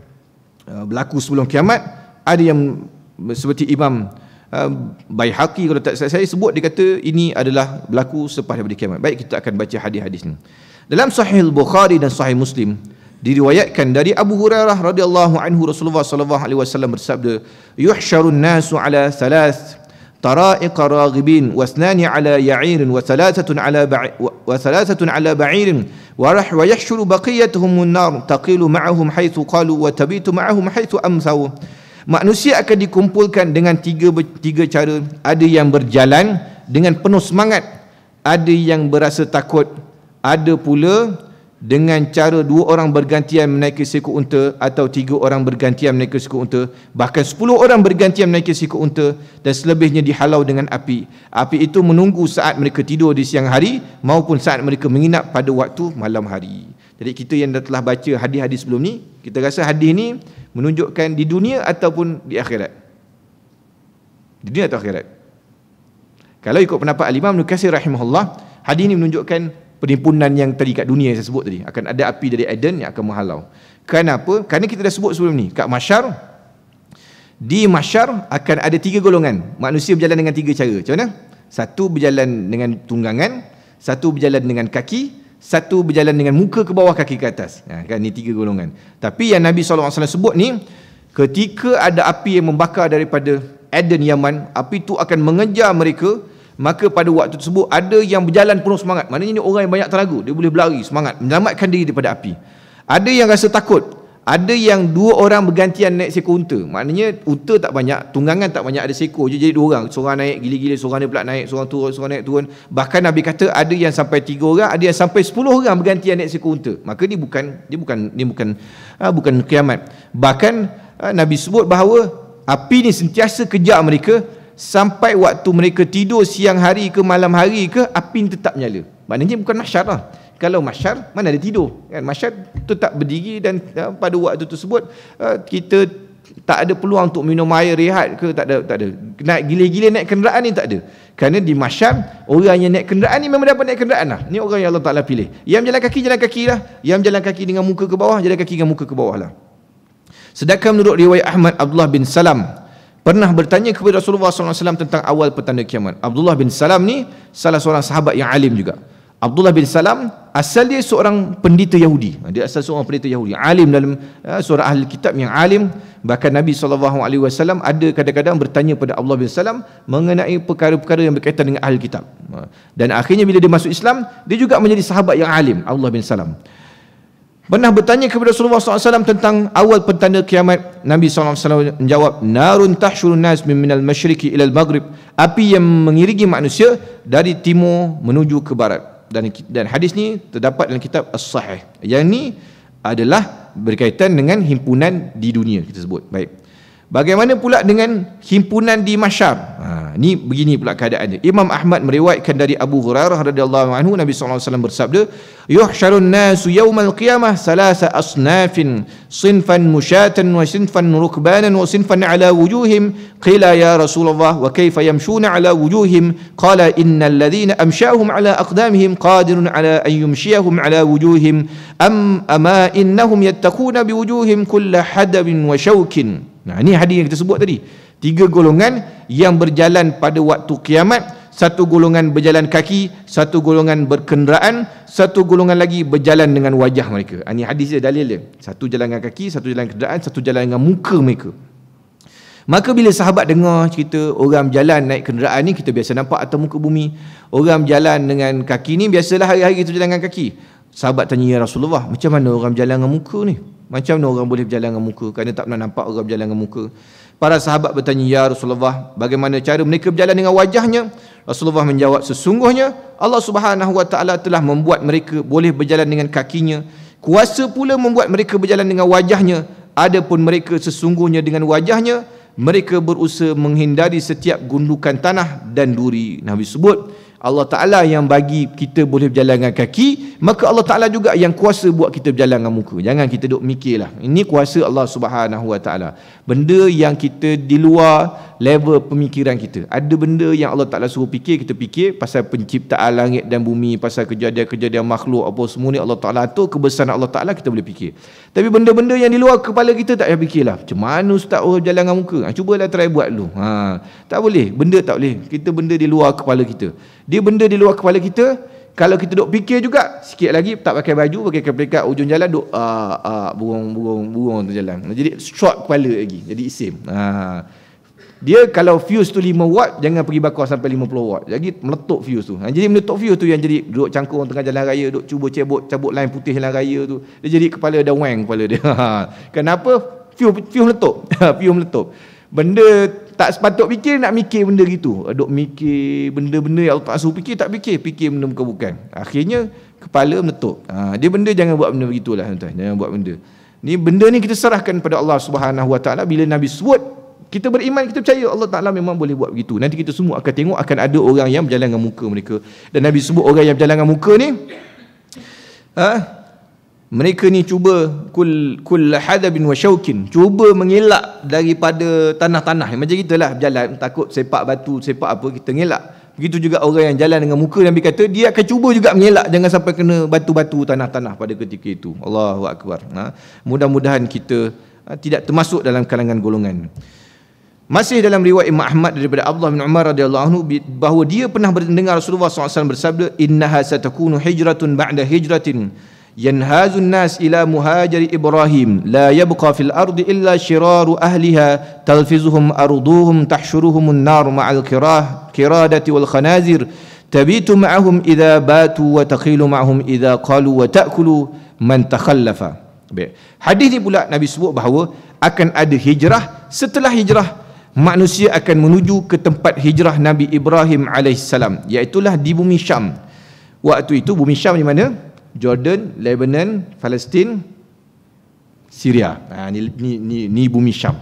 berlaku sebelum kiamat. Ada yang seperti Imam Baihaqi, kalau tak saya sebut, dia kata ini adalah berlaku selepas daripada kiamat. Baik, kita akan baca hadis-hadis ni. Dalam Sahih Bukhari dan Sahih Muslim diriwayatkan dari Abu Hurairah radhiyallahu anhu, Rasulullah sallallahu alaihi wasallam bersabda, yuhsyarun nasu ala thalath طرائق راغبين واثنان على يعير وثلاثة على بعير ويحشر بقيتهم النار تقيل معهم حيث قالوا وتبيت معهم حيث أمسوا. Manusia akan dikumpulkan dengan tiga cara. Ada yang berjalan dengan penuh semangat, ada yang berasa takut, ada pula dengan cara 2 orang bergantian menaiki seekor unta, atau 3 orang bergantian menaiki seekor unta, bahkan 10 orang bergantian menaiki seekor unta, dan selebihnya dihalau dengan api. Api itu menunggu saat mereka tidur di siang hari maupun saat mereka menginap pada waktu malam hari. Jadi kita yang dah telah baca hadis-hadis sebelum ni, kita rasa hadis ni menunjukkan di dunia ataupun di akhirat? Di dunia atau akhirat? Kalau ikut pendapat Al-Imam Ibn Katsir rahimahullah, hadis ni menunjukkan perhimpunan yang tadi kat dunia yang saya sebut tadi, akan ada api dari Eden yang akan menghalau. Kenapa? Kerana kita dah sebut sebelum ni, kat mahsyar, di mahsyar akan ada 3 golongan. Manusia berjalan dengan 3 cara. Macam mana? Satu berjalan dengan tunggangan, satu berjalan dengan kaki, satu berjalan dengan muka ke bawah, kaki ke atas. Kan ni 3 golongan. Tapi yang Nabi SAW sebut ni, ketika ada api yang membakar daripada Eden Yaman, api itu akan mengejar mereka. Maka pada waktu tersebut ada yang berjalan penuh semangat. Maknanya ni orang yang banyak teragu, dia boleh berlari semangat menyelamatkan diri daripada api. Ada yang rasa takut, ada yang 2 orang bergantian naik seekor unta. Maknanya unta tak banyak, tunggangan tak banyak, ada seekor je, jadi 2 orang. Seorang naik gila-gila, seorang ni pula naik, seorang turun, seorang naik turun. Bahkan Nabi kata ada yang sampai 3 orang, ada yang sampai 10 orang bergantian naik seekor unta. Maka dia bukan kiamat. Bahkan Nabi sebut bahawa Api ni sentiasa kejar mereka sampai waktu mereka tidur siang hari ke malam hari ke, api ni tetap nyala. Maknanya bukan mahsyar lah. Kalau mahsyar, mana ada tidur kan? Mahsyar tetap berdiri dan pada waktu tersebut kita tak ada peluang untuk minum air, rehat ke, tak ada. Naik gila-gila naik kenderaan ni tak ada. Kerana di mahsyar, orang yang naik kenderaan ni memang dapat naik kenderaan lah. Ni orang yang Allah Ta'ala pilih. Yang jalan kaki lah. Yang jalan kaki dengan muka ke bawah, jalan kaki dengan muka ke bawah lah. Sedangkan menurut riwayat Ahmad, Abdullah bin Salam pernah bertanya kepada Rasulullah SAW tentang awal petanda kiamat. Abdullah bin Salam ni salah seorang sahabat yang alim juga. Abdullah bin Salam asal dia seorang pendeta Yahudi. Dia asal seorang pendeta Yahudi, alim dalam seorang ahli kitab yang alim. Bahkan Nabi SAW ada kadang-kadang bertanya pada Abdullah bin Salam mengenai perkara-perkara yang berkaitan dengan ahli kitab. Dan akhirnya bila dia masuk Islam, dia juga menjadi sahabat yang alim, Abdullah bin Salam. Pernah bertanya kepada Rasulullah SAW tentang awal petanda kiamat. Nabi SAW menjawab, narun tahsyurun nas minal masyriqi ilal maghrib, api yang mengiringi manusia dari timur menuju ke barat. Dan hadis ni terdapat dalam kitab As-Sahih. Yang ni adalah berkaitan dengan himpunan di dunia, kita sebut. Baik. Bagaimana pula dengan himpunan di mahsyar? Ni begini pula keadaannya. Imam Ahmad meriwayatkan dari Abu Hurairah radhiyallahu anhu, Nabi SAW bersabda, yuhsyarun nasu yawmal qiyamah salasa asnafin, sinfan musyatan wa sinfan rukbanan wa sinfan ala wujuhim. Qila ya Rasulullah wa kayfa yamshuna ala wujuhim? Qala innal ladhina amshahum ala aqdamihim qadirun ala an yumshiyahum ala wujuhim ama innahum yattaquna biwujuhim kulla hadabin wa syaukin. Ini hadis yang kita sebut tadi. 3 golongan yang berjalan pada waktu kiamat. 1 golongan berjalan kaki, 1 golongan berkenderaan, 1 golongan lagi berjalan dengan wajah mereka. Ini hadis dia, dalil dia. 1 jalan dengan kaki, 1 jalan kenderaan, 1 jalan dengan muka mereka. Maka bila sahabat dengar cerita orang berjalan naik kenderaan ni, kita biasa nampak atas muka bumi. Orang berjalan dengan kaki ni biasalah hari-hari kita jalan dengan kaki. Sahabat tanya, ya Rasulullah, macam mana orang berjalan dengan muka ni? Macam mana orang boleh berjalan dengan muka? Kerana tak pernah nampak orang berjalan dengan muka. Para sahabat bertanya, ya Rasulullah, bagaimana cara mereka berjalan dengan wajahnya? Rasulullah menjawab, sesungguhnya Allah Subhanahu Wa Taala telah membuat mereka boleh berjalan dengan kakinya. Kuasa pula membuat mereka berjalan dengan wajahnya. Adapun mereka sesungguhnya dengan wajahnya, mereka berusaha menghindari setiap gundukan tanah dan duri. Nabi sebut, Allah Ta'ala yang bagi kita boleh berjalan dengan kaki, maka Allah Ta'ala juga yang kuasa buat kita berjalan dengan muka. Jangan kita duk mikirlah. Ini kuasa Allah Subhanahu Wa Ta'ala. Benda yang kita di luar level pemikiran kita. Ada benda yang Allah Ta'ala suruh fikir, kita fikir pasal penciptaan langit dan bumi, pasal kejadian-kejadian makhluk apa semua ni Allah Ta'ala atur, kebesaran Allah Ta'ala kita boleh fikir. Tapi benda-benda yang di luar kepala kita tak payah fikirlah. Macam mana ustaz orang berjalan dengan muka? Cubalah try buat dulu. Tak boleh. Benda tak boleh. Kita benda di luar kepala kita. Dia benda di luar kepala kita. Kalau kita duk fikir juga, sikit lagi tak pakai baju, pakai pekat ujung jalan duk burung tu jalan. Jadi short kepala lagi. Jadi isim. Dia kalau fuse tu 5 watt, jangan pergi bakar sampai 50 watt. Jadi meletup fuse tu. Jadi meletup fuse tu yang jadi duduk cangkung tengah jalan raya, duk cuba cabut line putih jalan raya tu. Dia jadi kepala dah wang kepala dia. Kenapa? Fuse meletup. Fuse meletup. Benda tak sepatut fikir, nak mikir benda gitu. Duk mikir benda-benda yang Allah tak suruh fikir, tak fikir benda bukan-bukan. Akhirnya kepala meletup. Dia benda jangan buat benda begitulah tuan-tuan. Jangan buat benda. Ni benda ni kita serahkan pada Allah Subhanahu Wa Taala. Bila Nabi sebut, kita beriman, kita percaya Allah Ta'ala memang boleh buat begitu. Nanti kita semua akan tengok akan ada orang yang berjalan dengan muka mereka. Dan Nabi sebut orang yang berjalan dengan muka ni, mereka ni cuba kul hadabin wa syaukin, cuba mengelak daripada tanah-tanah. Macam kita lah berjalan, takut sepak batu, sepak apa, kita ngelak. Begitu juga orang yang jalan dengan muka, Nabi kata dia akan cuba juga mengelak jangan sampai kena batu-batu, tanah-tanah pada ketika itu. Allahu Akbar. Mudah-mudahan kita tidak termasuk dalam kalangan golongan. Masih dalam riwayat Imam Ahmad daripada Abdullah bin Umar radhiyallahu anhu, bahawa dia pernah mendengar Rasulullah SAW bersabda, innaha satakunu hijratun ba'da hijratin yanhazun nas ila muhajiri Ibrahim la yabqa fil ardi illa shiraru ahliha talfizuhum arduhum tahshuruhumun nar ma'al kiradati wal khanazir tabitu ma'ahum idha batu wa taqilu ma'ahum idha qalu wa ta'kulu man takhallafa. Hadis ni pula Nabi sebut bahawa akan ada hijrah. Setelah hijrah, manusia akan menuju ke tempat hijrah Nabi Ibrahim AS, iaitulah di bumi Syam. Waktu itu bumi Syam di mana? Jordan, Lebanon, Palestin, Syria. Ni bumi Syam.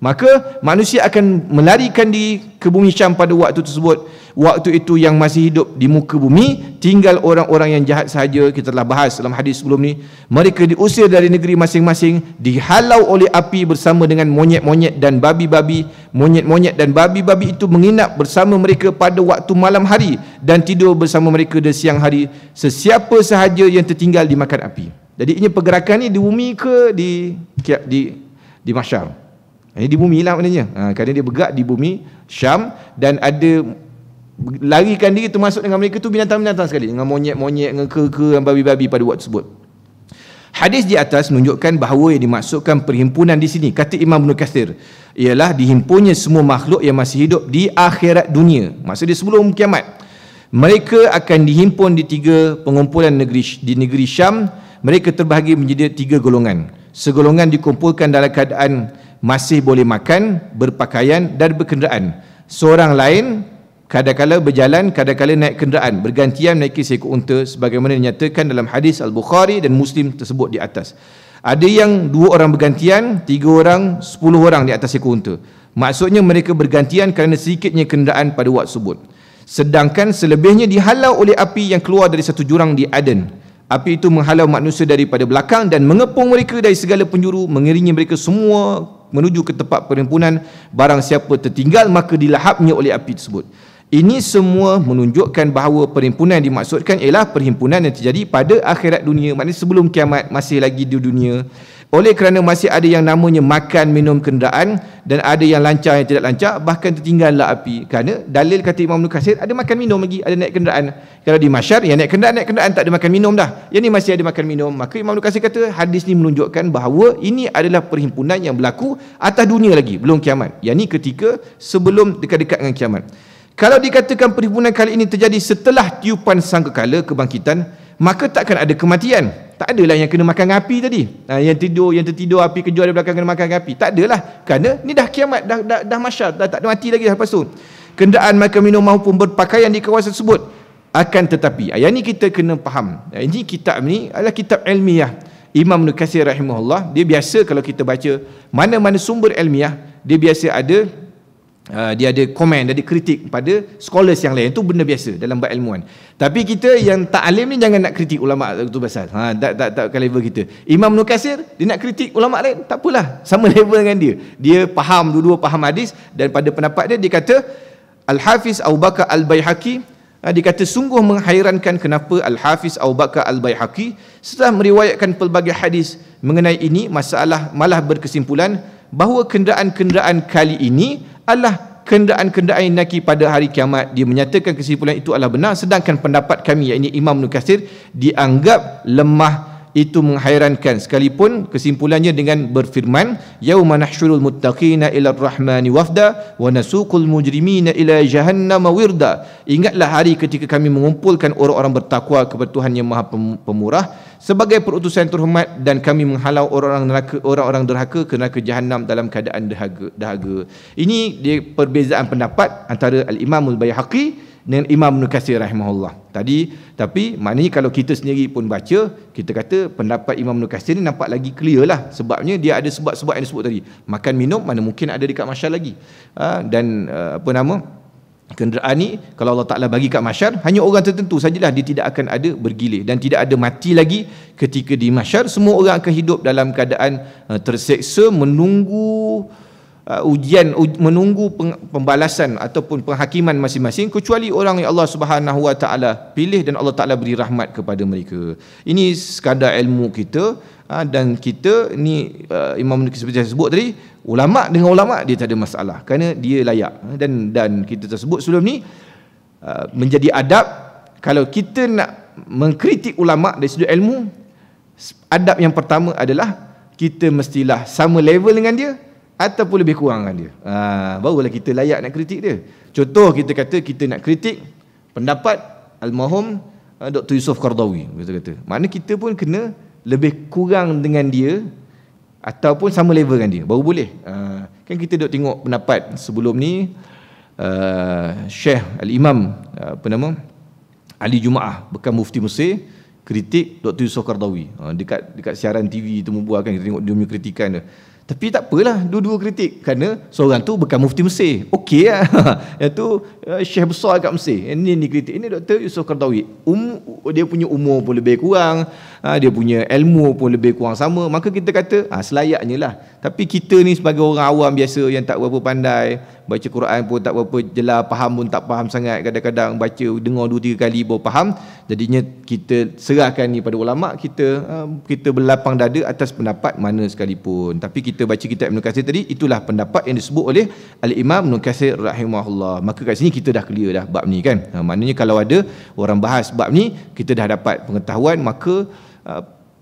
Maka manusia akan melarikan diri ke bumi Syam pada waktu tersebut. Waktu itu yang masih hidup di muka bumi tinggal orang-orang yang jahat sahaja. Kita telah bahas dalam hadis sebelum ni. Mereka diusir dari negeri masing-masing, dihalau oleh api bersama dengan monyet-monyet dan babi-babi. Monyet-monyet dan babi-babi itu menginap bersama mereka pada waktu malam hari dan tidur bersama mereka di siang hari. Sesiapa sahaja yang tertinggal dimakan api. Jadi ini pergerakan ni di bumi ke di mahsyar? Ini di bumi lah maknanya. Kerana dia bergerak di bumi Syam dan ada larikan diri termasuk dengan mereka tu binatang-binatang sekali, dengan monyet-monyet, dengan kera-kera dan babi-babi pada waktu tersebut. Hadis di atas menunjukkan bahawa yang dimaksudkan perhimpunan di sini, kata Imam Ibn Katsir, ialah dihimpunnya semua makhluk yang masih hidup di akhirat dunia. Maksudnya sebelum kiamat. Mereka akan dihimpun di 3 pengumpulan di negeri Syam. Mereka terbahagi menjadi 3 golongan. Segolongan dikumpulkan dalam keadaan masih boleh makan, berpakaian dan berkenderaan. Seorang lain kadang-kala berjalan, kadang-kala naik kenderaan, bergantian naiki seekor unta sebagaimana dinyatakan dalam hadis Al-Bukhari dan Muslim tersebut di atas. Ada yang 2 orang bergantian, 3 orang, 10 orang di atas seekor unta. Maksudnya mereka bergantian kerana sedikitnya kenderaan pada waktu tersebut. Sedangkan selebihnya dihalau oleh api yang keluar dari satu jurang di Aden. Api itu menghalau manusia daripada belakang dan mengepung mereka dari segala penjuru, mengiringi mereka semua menuju ke tempat perhimpunan. Barang siapa tertinggal maka dilahapnya oleh api tersebut. Ini semua menunjukkan bahawa perhimpunan yang dimaksudkan ialah perhimpunan yang terjadi pada akhirat dunia, maknanya sebelum kiamat, masih lagi di dunia. Oleh kerana masih ada yang namanya makan minum kenderaan dan ada yang lancar yang tidak lancar, bahkan tertinggallah api. Kerana dalil kata Imam Ibn Katsir, ada makan minum lagi, ada naik kenderaan. Kalau di mahsyar yang naik kenderaan tak ada makan minum dah. Yang ni masih ada makan minum. Maka Imam Ibn Katsir kata hadis ni menunjukkan bahawa ini adalah perhimpunan yang berlaku atas dunia lagi, belum kiamat. Yang ni ketika sebelum dekat-dekat dengan kiamat. Kalau dikatakan perhimpunan kali ini terjadi setelah tiupan sangkakala kebangkitan, maka takkan ada kematian. Tak adalah yang kena makan api tadi. Yang tertidur api kejual di belakang kena makan api. Tak adalah. Kerana ni dah kiamat, dah mahsyar, dah tak ada mati lagi lepas tu. Kenderaan, makan minum maupun berpakaian di kawasan tersebut. Akan tetapi, yang ni kita kena faham. Ini kitab ni adalah kitab ilmiah. Imam Ibn Katsir rahimahullah, dia biasa kalau kita baca mana-mana sumber ilmiah, dia biasa ada dia ada komen, dia ada kritik pada scholars yang lain. Itu benda biasa dalam bab ilmuan. Tapi kita yang tak alim ni jangan nak kritik ulama tu pasal. Tak level kita. Imam Ibn Katsir dia nak kritik ulama lain, tak apalah, sama level dengan dia. Dia faham, dua-dua faham hadis, dan pada pendapat dia kata Al-Hafiz Abu Bakar Al-Baihaqi, dia kata sungguh menghairankan kenapa Al-Hafiz Abu Bakar Al-Baihaqi setelah meriwayatkan pelbagai hadis mengenai ini masalah malah berkesimpulan bahawa kenderaan-kenderaan kali ini adalah kenderaan-kenderaan yang naiki pada hari kiamat. Dia menyatakan kesimpulan itu adalah benar, sedangkan pendapat kami, iaitu Imam Ibn Katsir, dianggap lemah. Itu menghairankan, sekalipun kesimpulannya dengan berfirman yauma nahsyurul muttaqina ila ar-rahmani wafda wa nasuqul mujrimina ila jahannam wirda. Ingatlah hari ketika kami mengumpulkan orang-orang bertakwa kepada Tuhan yang Maha Pemurah sebagai perutusan terhormat, dan kami menghalau orang-orang derhaka ke neraka jahanam dalam keadaan dahaga. Ini dia perbezaan pendapat antara Al-Imam Al-Baihaqi dengan Imam Ibn Katsir rahimahullah tadi. Tapi maknanya kalau kita sendiri pun baca, kita kata pendapat Imam Ibn Katsir ni nampak lagi clear lah. Sebabnya dia ada sebab-sebab yang disebut tadi. Makan minum mana mungkin ada dekat mahsyar lagi. Kenderaan ni kalau Allah Ta'ala bagi kat mahsyar, hanya orang tertentu sajalah, dia tidak akan ada bergilir dan tidak ada mati lagi ketika di mahsyar. Semua orang akan hidup dalam keadaan terseksa, menunggu ujian, menunggu pembalasan ataupun penghakiman masing-masing, kecuali orang yang Allah Subhanahu Wa Taala pilih dan Allah Taala beri rahmat kepada mereka. Ini sekadar ilmu kita, dan kita ni Imam seperti saya sebut tadi, ulama dengan ulama dia tak ada masalah kerana dia layak, dan kita tersebut sebelum ni menjadi adab. Kalau kita nak mengkritik ulama dari sudut ilmu, adab yang pertama adalah kita mestilah sama level dengan dia ataupun lebih kurang dengan dia. Barulah kita layak nak kritik dia. Contoh, kita kata kita nak kritik pendapat almarhum Dr. Yusuf Qaradawi, kata. Maknanya kita pun kena lebih kurang dengan dia ataupun sama level dengan dia, baru boleh. Kan kita duk tengok pendapat sebelum ni, Syekh Al-Imam Ali Jumaah, bekas mufti Mesir, kritik Dr. Yusuf Qaradawi dekat siaran TV tu membuat, kan kita tengok dia punya kritikan dia. Tapi tak apalah, dua-dua kritik. Kerana seorang tu bukan mufti Mesir. Okey lah. Yang tu syekh besar kat Mesir. Ini kritik. Ini Dr. Yusof Qaradawi. Dia punya umur pun lebih kurang. Dia punya ilmu pun lebih kurang sama. Maka kita kata, selayaknya lah. Tapi kita ni sebagai orang awam biasa yang tak berapa pandai, baca Quran pun tak berapa jelas, faham pun tak faham sangat, kadang-kadang baca, dengar 2-3 kali baru faham. Jadinya kita serahkan ni pada ulama', kita berlapang dada atas pendapat mana sekalipun. Tapi kita baca kitab Ibn Katsir tadi, itulah pendapat yang disebut oleh Al-Imam Ibn Katsir rahimahullah. Maka kat sini kita dah clear dah bab ni kan. Maknanya kalau ada orang bahas bab ni, kita dah dapat pengetahuan. Maka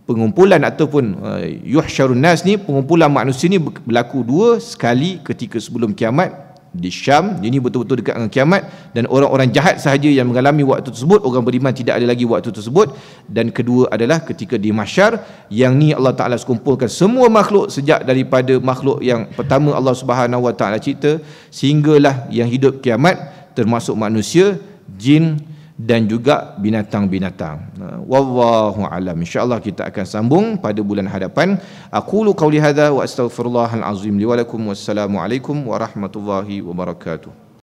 pengumpulan ataupun yuhsyarun nas ni, pengumpulan manusia ni berlaku 2 sekali ketika sebelum kiamat di Syam. Ini betul-betul dekat dengan kiamat, dan orang-orang jahat sahaja yang mengalami waktu tersebut. Orang beriman tidak ada lagi waktu tersebut. Dan kedua adalah ketika di mahsyar, yang ni Allah Ta'ala sekumpulkan semua makhluk, sejak daripada makhluk yang pertama Allah Subhanahu Wa Ta'ala cipta sehinggalah yang hidup kiamat, termasuk manusia, jin dan juga binatang-binatang. Wallahu alam. Insya-Allah kita akan sambung pada bulan hadapan. Aqulu qauli hadza wa astaghfirullahal azim li wa lakum. Wassalamu alaikum warahmatullahi wabarakatuh.